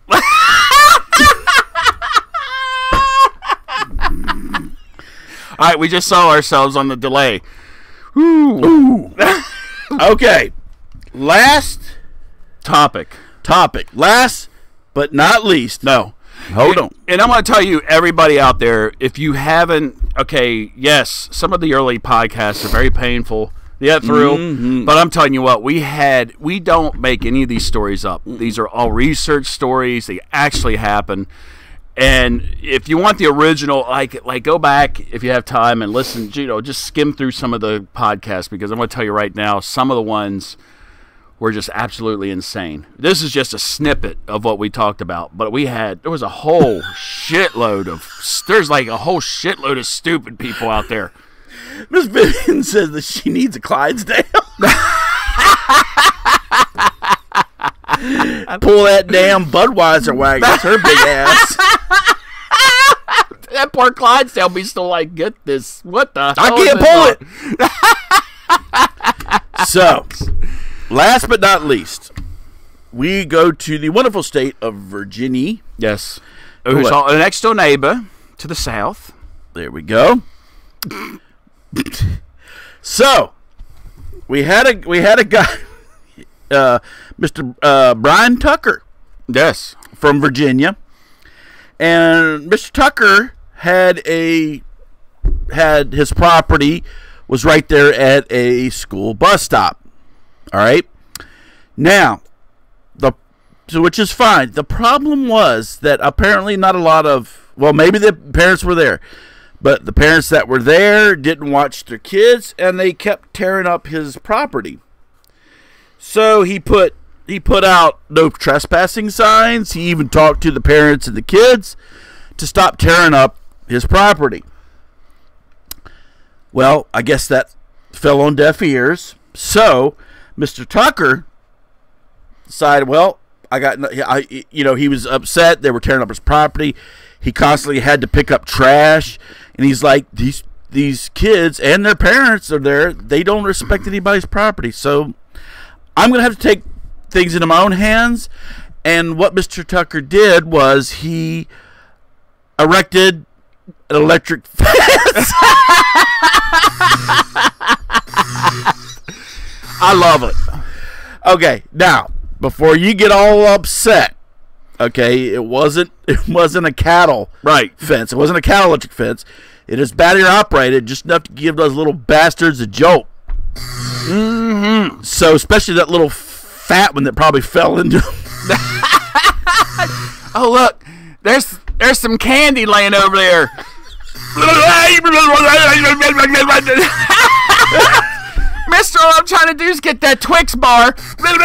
All right, we just saw ourselves on the delay. Ooh. Okay. Last Topic. Last but not least. No. Hold on. And I'm going to tell you, everybody out there, if you haven't, okay, yes, some of the early podcasts are very painful to get through, but I'm telling you what, we don't make any of these stories up. These are all research stories. They actually happen. And if you want the original, like go back if you have time and listen, just skim through some of the podcasts, because I'm going to tell you right now, some of the ones were just absolutely insane. This is just a snippet of what we talked about, but there was a whole shitload of stupid people out there. Miss Vivian says that she needs a Clydesdale. Pull that damn Budweiser wagon. That's her big ass. That poor Clydesdale be still like, get this. What the I hell can't pull it. So, last but not least, we go to the wonderful state of Virginia. Yes. Who's our next door neighbor to the south. There we go. So, we had a guy, Mr. Brian Tucker. Yes. From Virginia. And Mr. Tucker had his property was right there at a school bus stop. All right. Now, which is fine. The problem was that apparently not a lot of, well, maybe the parents were there, but the parents that were there didn't watch their kids, and they kept tearing up his property. So he put out no trespassing signs. He even talked to the parents and the kids to stop tearing up his property. Well, I guess that fell on deaf ears. So Mr. Tucker decided, well, he was upset. They were tearing up his property. He constantly had to pick up trash, and he's like, these kids and their parents are there. They don't respect anybody's property. So I'm going to have to take things into my own hands. And what Mr. Tucker did was he erected an electric fence. I love it. Okay, now before you get all upset, okay, it wasn't a cattle fence. It wasn't a cattle electric fence. It is battery operated, just enough to give those little bastards a jolt. Mm-hmm. So especially that little fat one that probably fell into. Oh look, there's some candy laying over there. Mister, all I'm trying to do is get that Twix bar. Well,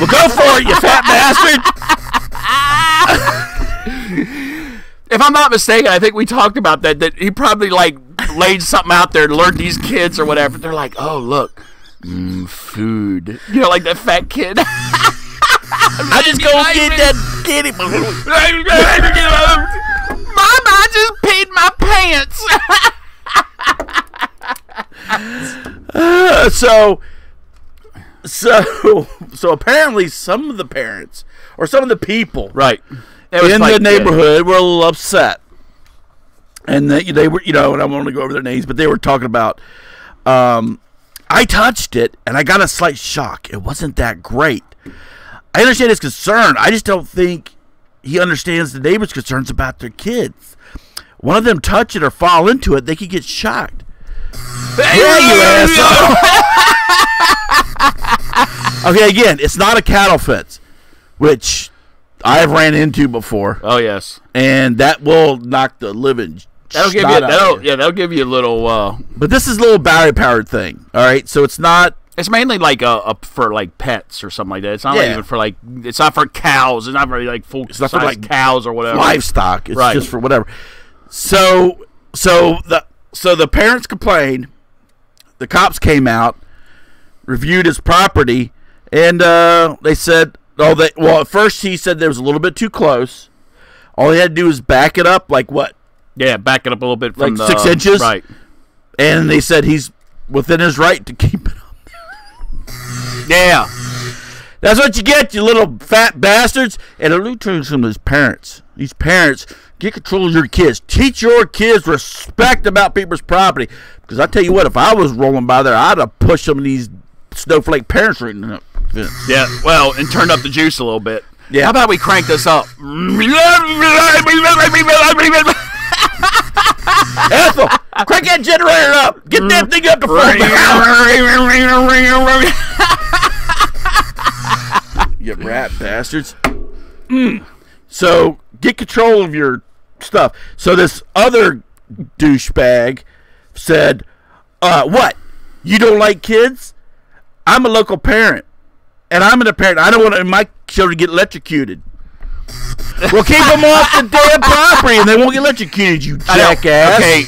go for it, you fat bastard. If I'm not mistaken, I think we talked about that he probably like laid something out there to alert these kids or whatever. They're like, oh look, food. You know, like that fat kid. I just go get that kitty. Mama, I just peed my pants. So So apparently some of the parents or some of the people Right. in the neighborhood were a little upset. And they were, and I don't want to go over their names, but they were talking about, I touched it, and I got a slight shock. It wasn't that great. I understand his concern. I just don't think he understands the neighbors' concerns about their kids. One of them touch it or fall into it, they could get shocked. Yeah, you asshole. Okay, again, it's not a cattle fence, which I've ran into before. Oh yes, and that will knock the living. That'll give you a little. But this is a little battery powered thing. All right, so it's not. It's mainly like for like pets or something like that. It's not like even for like. It's not for cows. It's not for like full. It's not for like cows or whatever. Livestock. It's just for whatever. So the parents complained. The cops came out, reviewed his property, and they said, at first he said there was a little bit too close. All he had to do was back it up, like what? Yeah, back it up a little bit from like 6 inches, right? And they said he's within his right to keep it up there. Yeah, that's what you get, you little fat bastards. And let me tell you some of these parents. These parents, get control of your kids. Teach your kids respect about people's property. Because I tell you what, if I was rolling by there, I'd have pushed some of these snowflake parents right in the fence. Yeah, well, and turned up the juice a little bit. Yeah. How about we crank this up? Ethel, crank that generator up. Get that thing up to full. You rat bastards. So get control of your stuff. So this other douchebag said, what? You don't like kids? I'm a local parent. And I'm a parent. I don't want my children to get electrocuted. Well, keep them off the damn property and they won't get electrocuted, you jackass. Okay.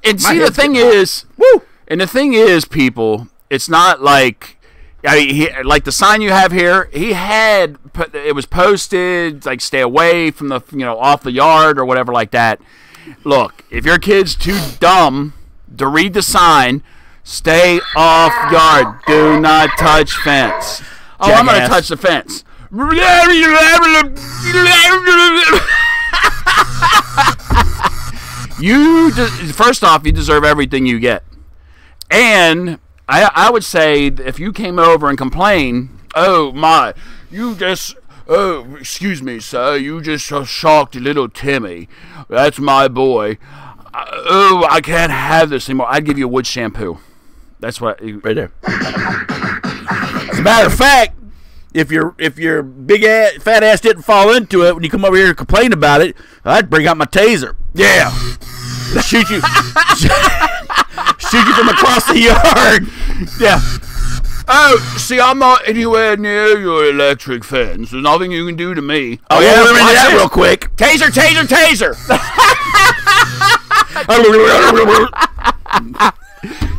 And see, the thing is, people, it's not like, like the sign you have here, it was posted, like, stay away from the, off the yard or whatever like that. Look, if your kid's too dumb to read the sign, stay off yard. Do not touch fence. Oh, jackass. I'm going to touch the fence. First off, you deserve everything you get. And I would say if you came over and complained, excuse me, sir, you just shocked little Timmy. That's my boy. I can't have this anymore. I'd give you a wood shampoo. That's what right there. As a matter of fact, if your big ass, fat ass didn't fall into it when you come over here and complain about it, I'd bring out my taser. Yeah, shoot you, shoot you from across the yard. Yeah. Oh, see, I'm not anywhere near your electric fence. There's nothing you can do to me. Oh yeah, let me do that real quick. Taser, taser, taser.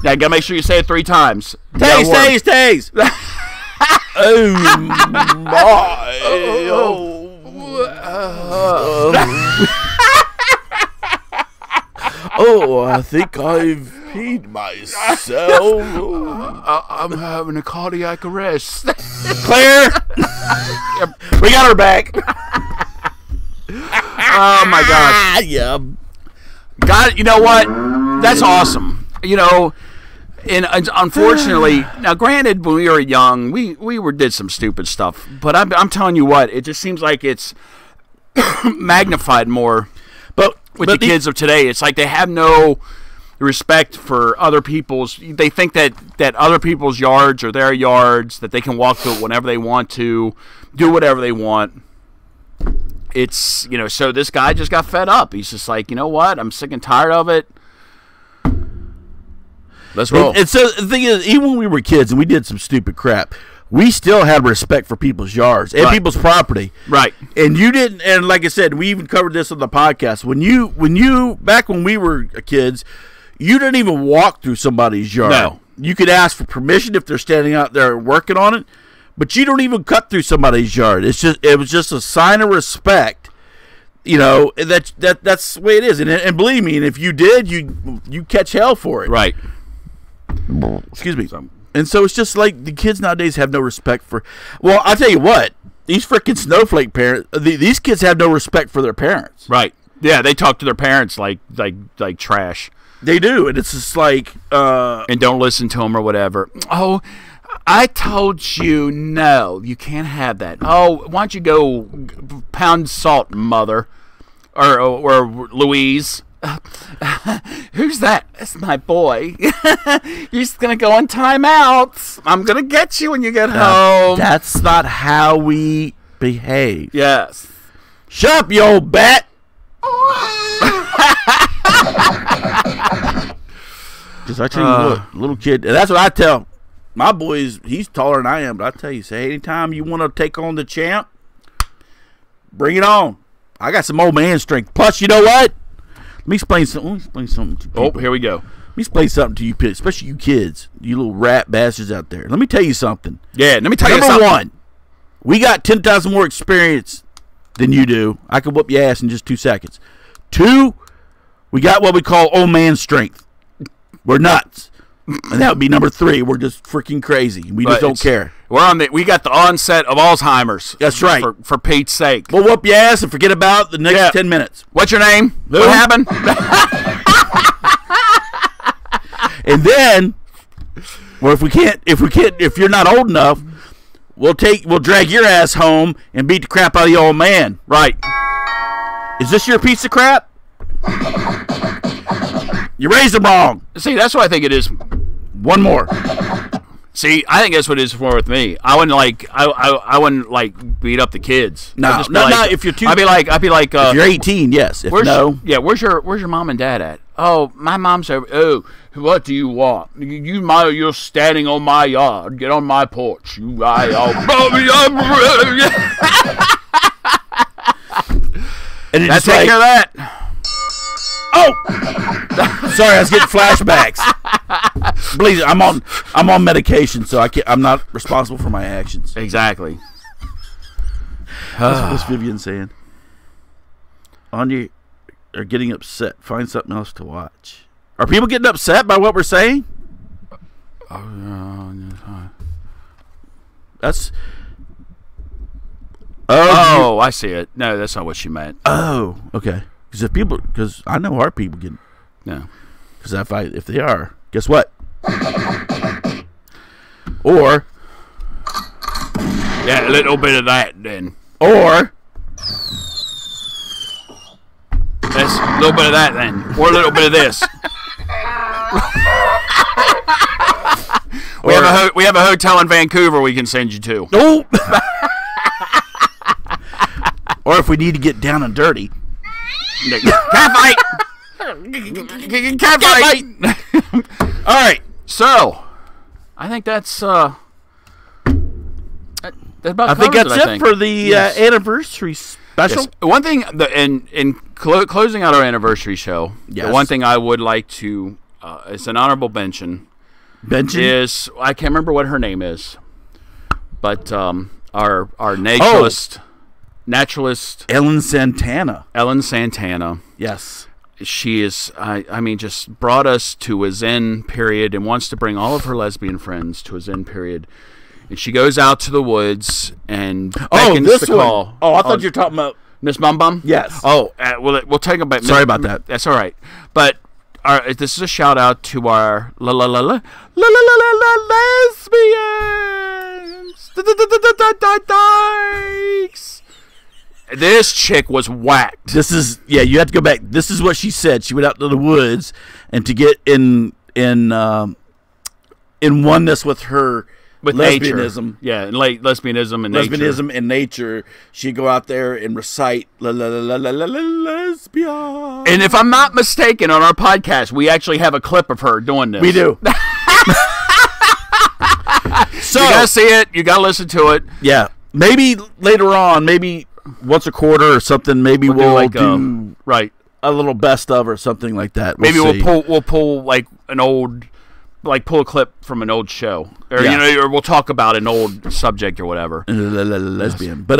Now, you gotta make sure you say it 3 times. Tase, tase, tase. Oh my! Oh, I think I've peed myself. I'm having a cardiac arrest. Claire, we got her back. Oh my gosh! Yeah. God, you know what? That's awesome. And unfortunately, now granted, when we were young, we did some stupid stuff. But I'm telling you what, it just seems like it's magnified more. But the kids of today, it's like they have no respect for other people's. They think that other people's yards are their yards, that they can walk through it whenever they want to, do whatever they want. It's, so this guy just got fed up. He's just like, you know what? I'm sick and tired of it. Let's roll. And so the thing is, even when we were kids and we did some stupid crap, we still had respect for people's yards and people's property. Right. And you didn't, and like I said, we even covered this on the podcast. When you back when we were kids, you didn't even walk through somebody's yard. No. You could ask for permission if they're standing out there working on it, but you don't even cut through somebody's yard. It was just a sign of respect You know, that's the way it is. And believe me, and if you did, you catch hell for it. Right. Excuse me. And so it's just like the kids nowadays have no respect for. Well, I'll tell you what. These freaking snowflake parents. These kids have no respect for their parents. Right. Yeah, they talk to their parents like trash. They do, and it's just like. And don't listen to them or whatever. Oh, I told you no. You can't have that. Oh, why don't you go pound salt, mother, or Louise. Who's that? That's my boy. You're just gonna go on timeout. I'm gonna get you when you get home. That's not how we behave. Yes. Shut up, you old bat. Because I tell you what, little kid, and that's what I tell my boys. He's taller than I am, but I tell you, say anytime you want to take on the champ, bring it on. I got some old man strength. Plus, you know what? Let me explain something to people. Oh, here we go. Let me explain something to you, especially you kids, you little rat bastards out there. Let me tell you something. Yeah, let me tell you Number something. one, we got 10,000 more experience than you do. I can whoop your ass in just 2 seconds. 2, we got what we call old man strength. We're nuts. And that would be number 3. We're just freaking crazy. We just don't care. We got the onset of Alzheimer's. That's right. For Pete's sake. We'll whoop your ass and forget about the next 10 minutes. What's your name? Lou? What happened? And then, well, if you're not old enough, we'll drag your ass home and beat the crap out of the old man. Right. Is this your piece of crap? You raised him wrong. See, that's what I think it is. One more. See, I think that's what it is for with me. I wouldn't like beat up the kids. No, I'd just be no, like, if you're too. I'd be like. If you're 18, yes. If Where's no, where's your mom and dad at? Oh, my mom's over. Oh, what do you want? You're standing on my yard. Get on my porch. And it's take like, care of that. oh, sorry, I was getting flashbacks. Please, I'm on medication, so I'm not responsible for my actions. Exactly. What's Vivian saying? Anya are getting upset. Find something else to watch. Are people getting upset by what we're saying? That's. Oh, I see it. No, that's not what she meant. Oh, okay. Because I know our people getting. No. Because if they are, guess what? Or. Yeah, a little bit of that then. Or. That's a little bit of that then. Or a little bit of this. We have a hotel in Vancouver we can send you to. Oh. Or if we need to get down and dirty. Cat fight! Cat fight! All right. So, I think that's that about I think covers that's it it for the anniversary special. Yes. One thing, in closing out our anniversary show, Yes. the one thing I would like to, it's an honorable mention, is, I can't remember what her name is, but our naturalist Ellen Santana. Yes. She is, I mean, just brought us to a Zen period and wants to bring all of her lesbian friends to a Zen period. And she goes out to the woods and beckons the call. One. Oh, I thought you were talking about Miss Bum Bum? Yes. Oh, we'll take a bit. Sorry about that. That's all right. But this is a shout out to our lesbians. This chick was whacked. You have to go back. This is what she said. She went out to the woods and to get in oneness with her lesbianism. Nature. Yeah, and lesbianism and nature. Lesbianism and nature. She'd go out there and recite lesbian. And if I'm not mistaken, on our podcast, we actually have a clip of her doing this. We do. So you gotta see it. You gotta listen to it. Yeah. Maybe later on, maybe once a quarter or something, maybe we'll do right a little best of or something like that. We'll pull like an old, pull a clip from an old show, or or we'll talk about an old subject or whatever. Lesbian, but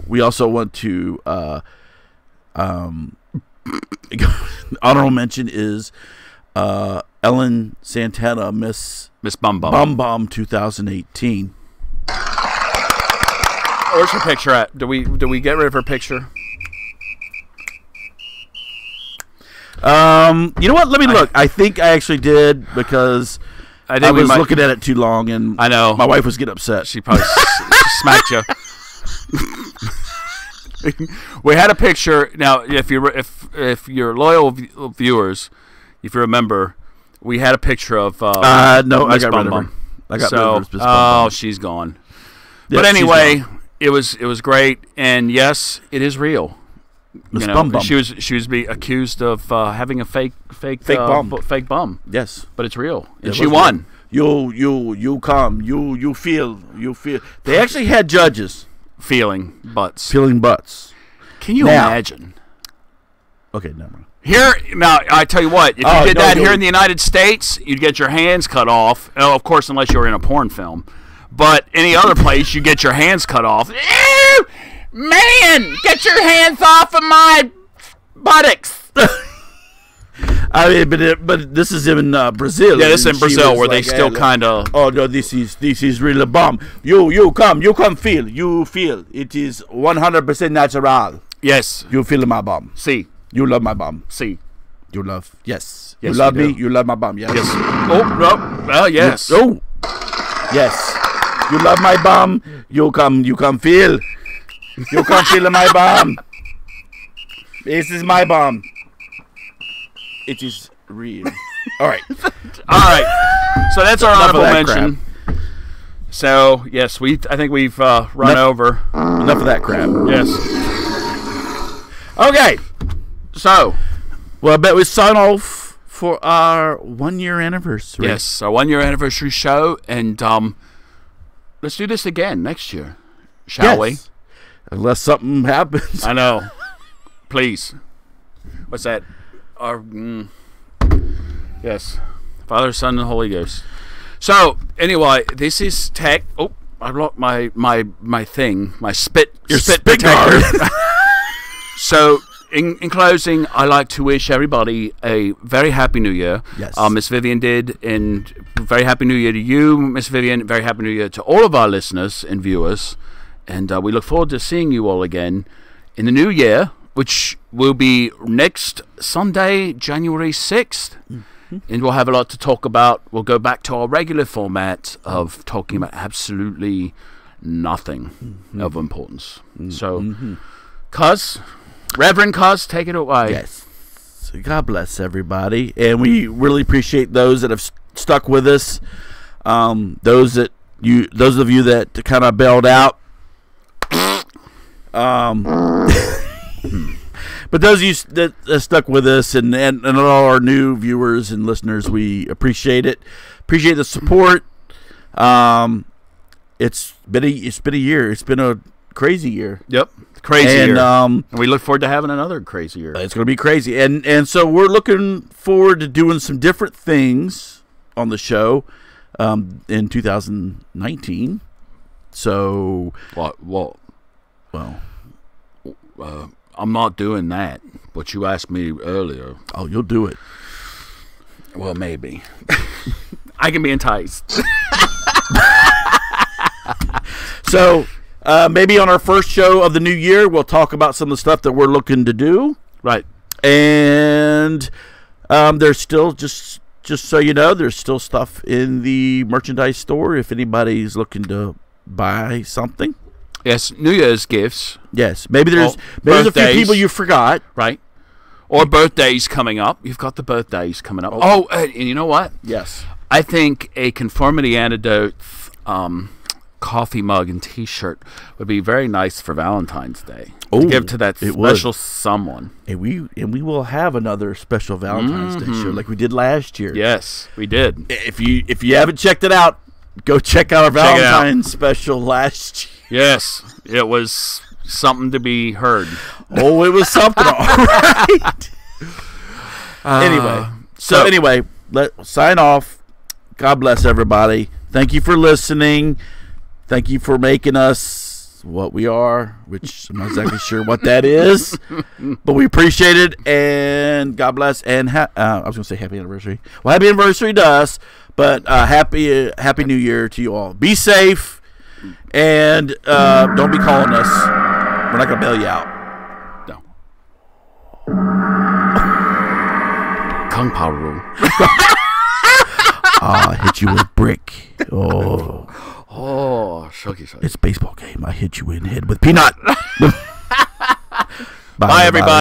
we also want to Honorable mention is Ellen Santana, Miss Bum Bum. Bum Bum 2018. Where's her picture at? Do we get rid of her picture? You know what? Let me look. I think I actually did because I was looking at it too long, and I know my wife was getting upset. She probably smacked you. We had a picture. Now, if you're loyal viewers, if you remember, we had a picture of no, I got rid of her. I got rid of her. Oh, she's gone. Yeah, but anyway, it was great, and yes, it is real. Miss Bum Bum. She was being accused of having a fake bum. Yes, but it's real, and it she was won. Real. You come. You feel. They actually had judges Feeling butts. Can you imagine? Okay, never mind. Here now, I tell you what. If you did that here in the United States, you'd get your hands cut off. Oh, of course, unless you were in a porn film. But any other place, you get your hands cut off. Ew! Man, get your hands off of my buttocks. I mean, but this is in Brazil. Yeah, this is in Brazil where they still kind of. Oh no, this is really bomb. You come feel. You feel it is 100% natural. Yes. You feel my bomb. See. You love my bomb. See. You love. Yes. Yes, you love you me. do. You love my bomb. Yes. Yes. Oh no. Well, yes. Oh. Yes. You love my bomb. You come feel. You come feel my bomb. This is my bomb. It is real. All right. All right. So that's our honorable mention. Crap. So yes, I think we've run over. Enough of that crap. Yes. Okay. So, well, I bet we sign off for our 1-year anniversary. Yes, our 1-year anniversary show, and let's do this again next year, shall we? Unless something happens. I know. Please. What's that? Yes. Father, Son, and Holy Ghost. So, anyway, this is tech. Oh, I locked my thing, my spit. Your spit protector. So, in closing, I like to wish everybody a very happy New Year. Yes. Miss Vivian did, and very happy New Year to you, Miss Vivian. Very happy New Year to all of our listeners and viewers. And we look forward to seeing you all again in the new year, which will be next Sunday, January 6th. Mm-hmm. And we'll have a lot to talk about. We'll go back to our regular format of talking about absolutely nothing of importance. So, Cuz, Reverend Cuz, take it away. Yes. So God bless everybody. And we really appreciate those that have stuck with us. Those of you that kind of bailed out. But those of you that stuck with us and all our new viewers and listeners, we appreciate it. Appreciate the support. It's been a year. It's been a crazy year. Yep, crazy year. And we look forward to having another crazy year. It's going to be crazy, and so we're looking forward to doing some different things on the show in 2019. So Well, I'm not doing that. But you asked me earlier. Oh, you'll do it. Well, maybe. I can be enticed. So maybe on our first show of the new year, we'll talk about some of the stuff that we're looking to do. Right. And there's still, just so you know, there's still stuff in the merchandise store if anybody's looking to buy something. Yes, New Year's gifts. Yes, maybe there's a few people you forgot. Right. Or birthdays coming up. You've got the birthdays coming up. Oh, and you know what? Yes. I think a Conformity Antidote coffee mug and T-shirt would be very nice for Valentine's Day. Oh, to give to that special someone. And we will have another special Valentine's Day show like we did last year. Yes, we did. If you haven't checked it out, go check out our Valentine's special last year. Yes, it was something to be heard. Oh, it was something. All right. Anyway, let's sign off. God bless everybody. Thank you for listening. Thank you for making us what we are, which I'm not exactly sure what that is, but we appreciate it, and God bless, and I was going to say happy anniversary. Well, happy anniversary to us, but happy New Year to you all. Be safe, and don't be calling us. We're not going to bail you out. No. Kung Pao rule. Hit you with brick. Oh. Oh, shucky. It's a baseball game. I hit you in the head with peanut. Bye, everybody.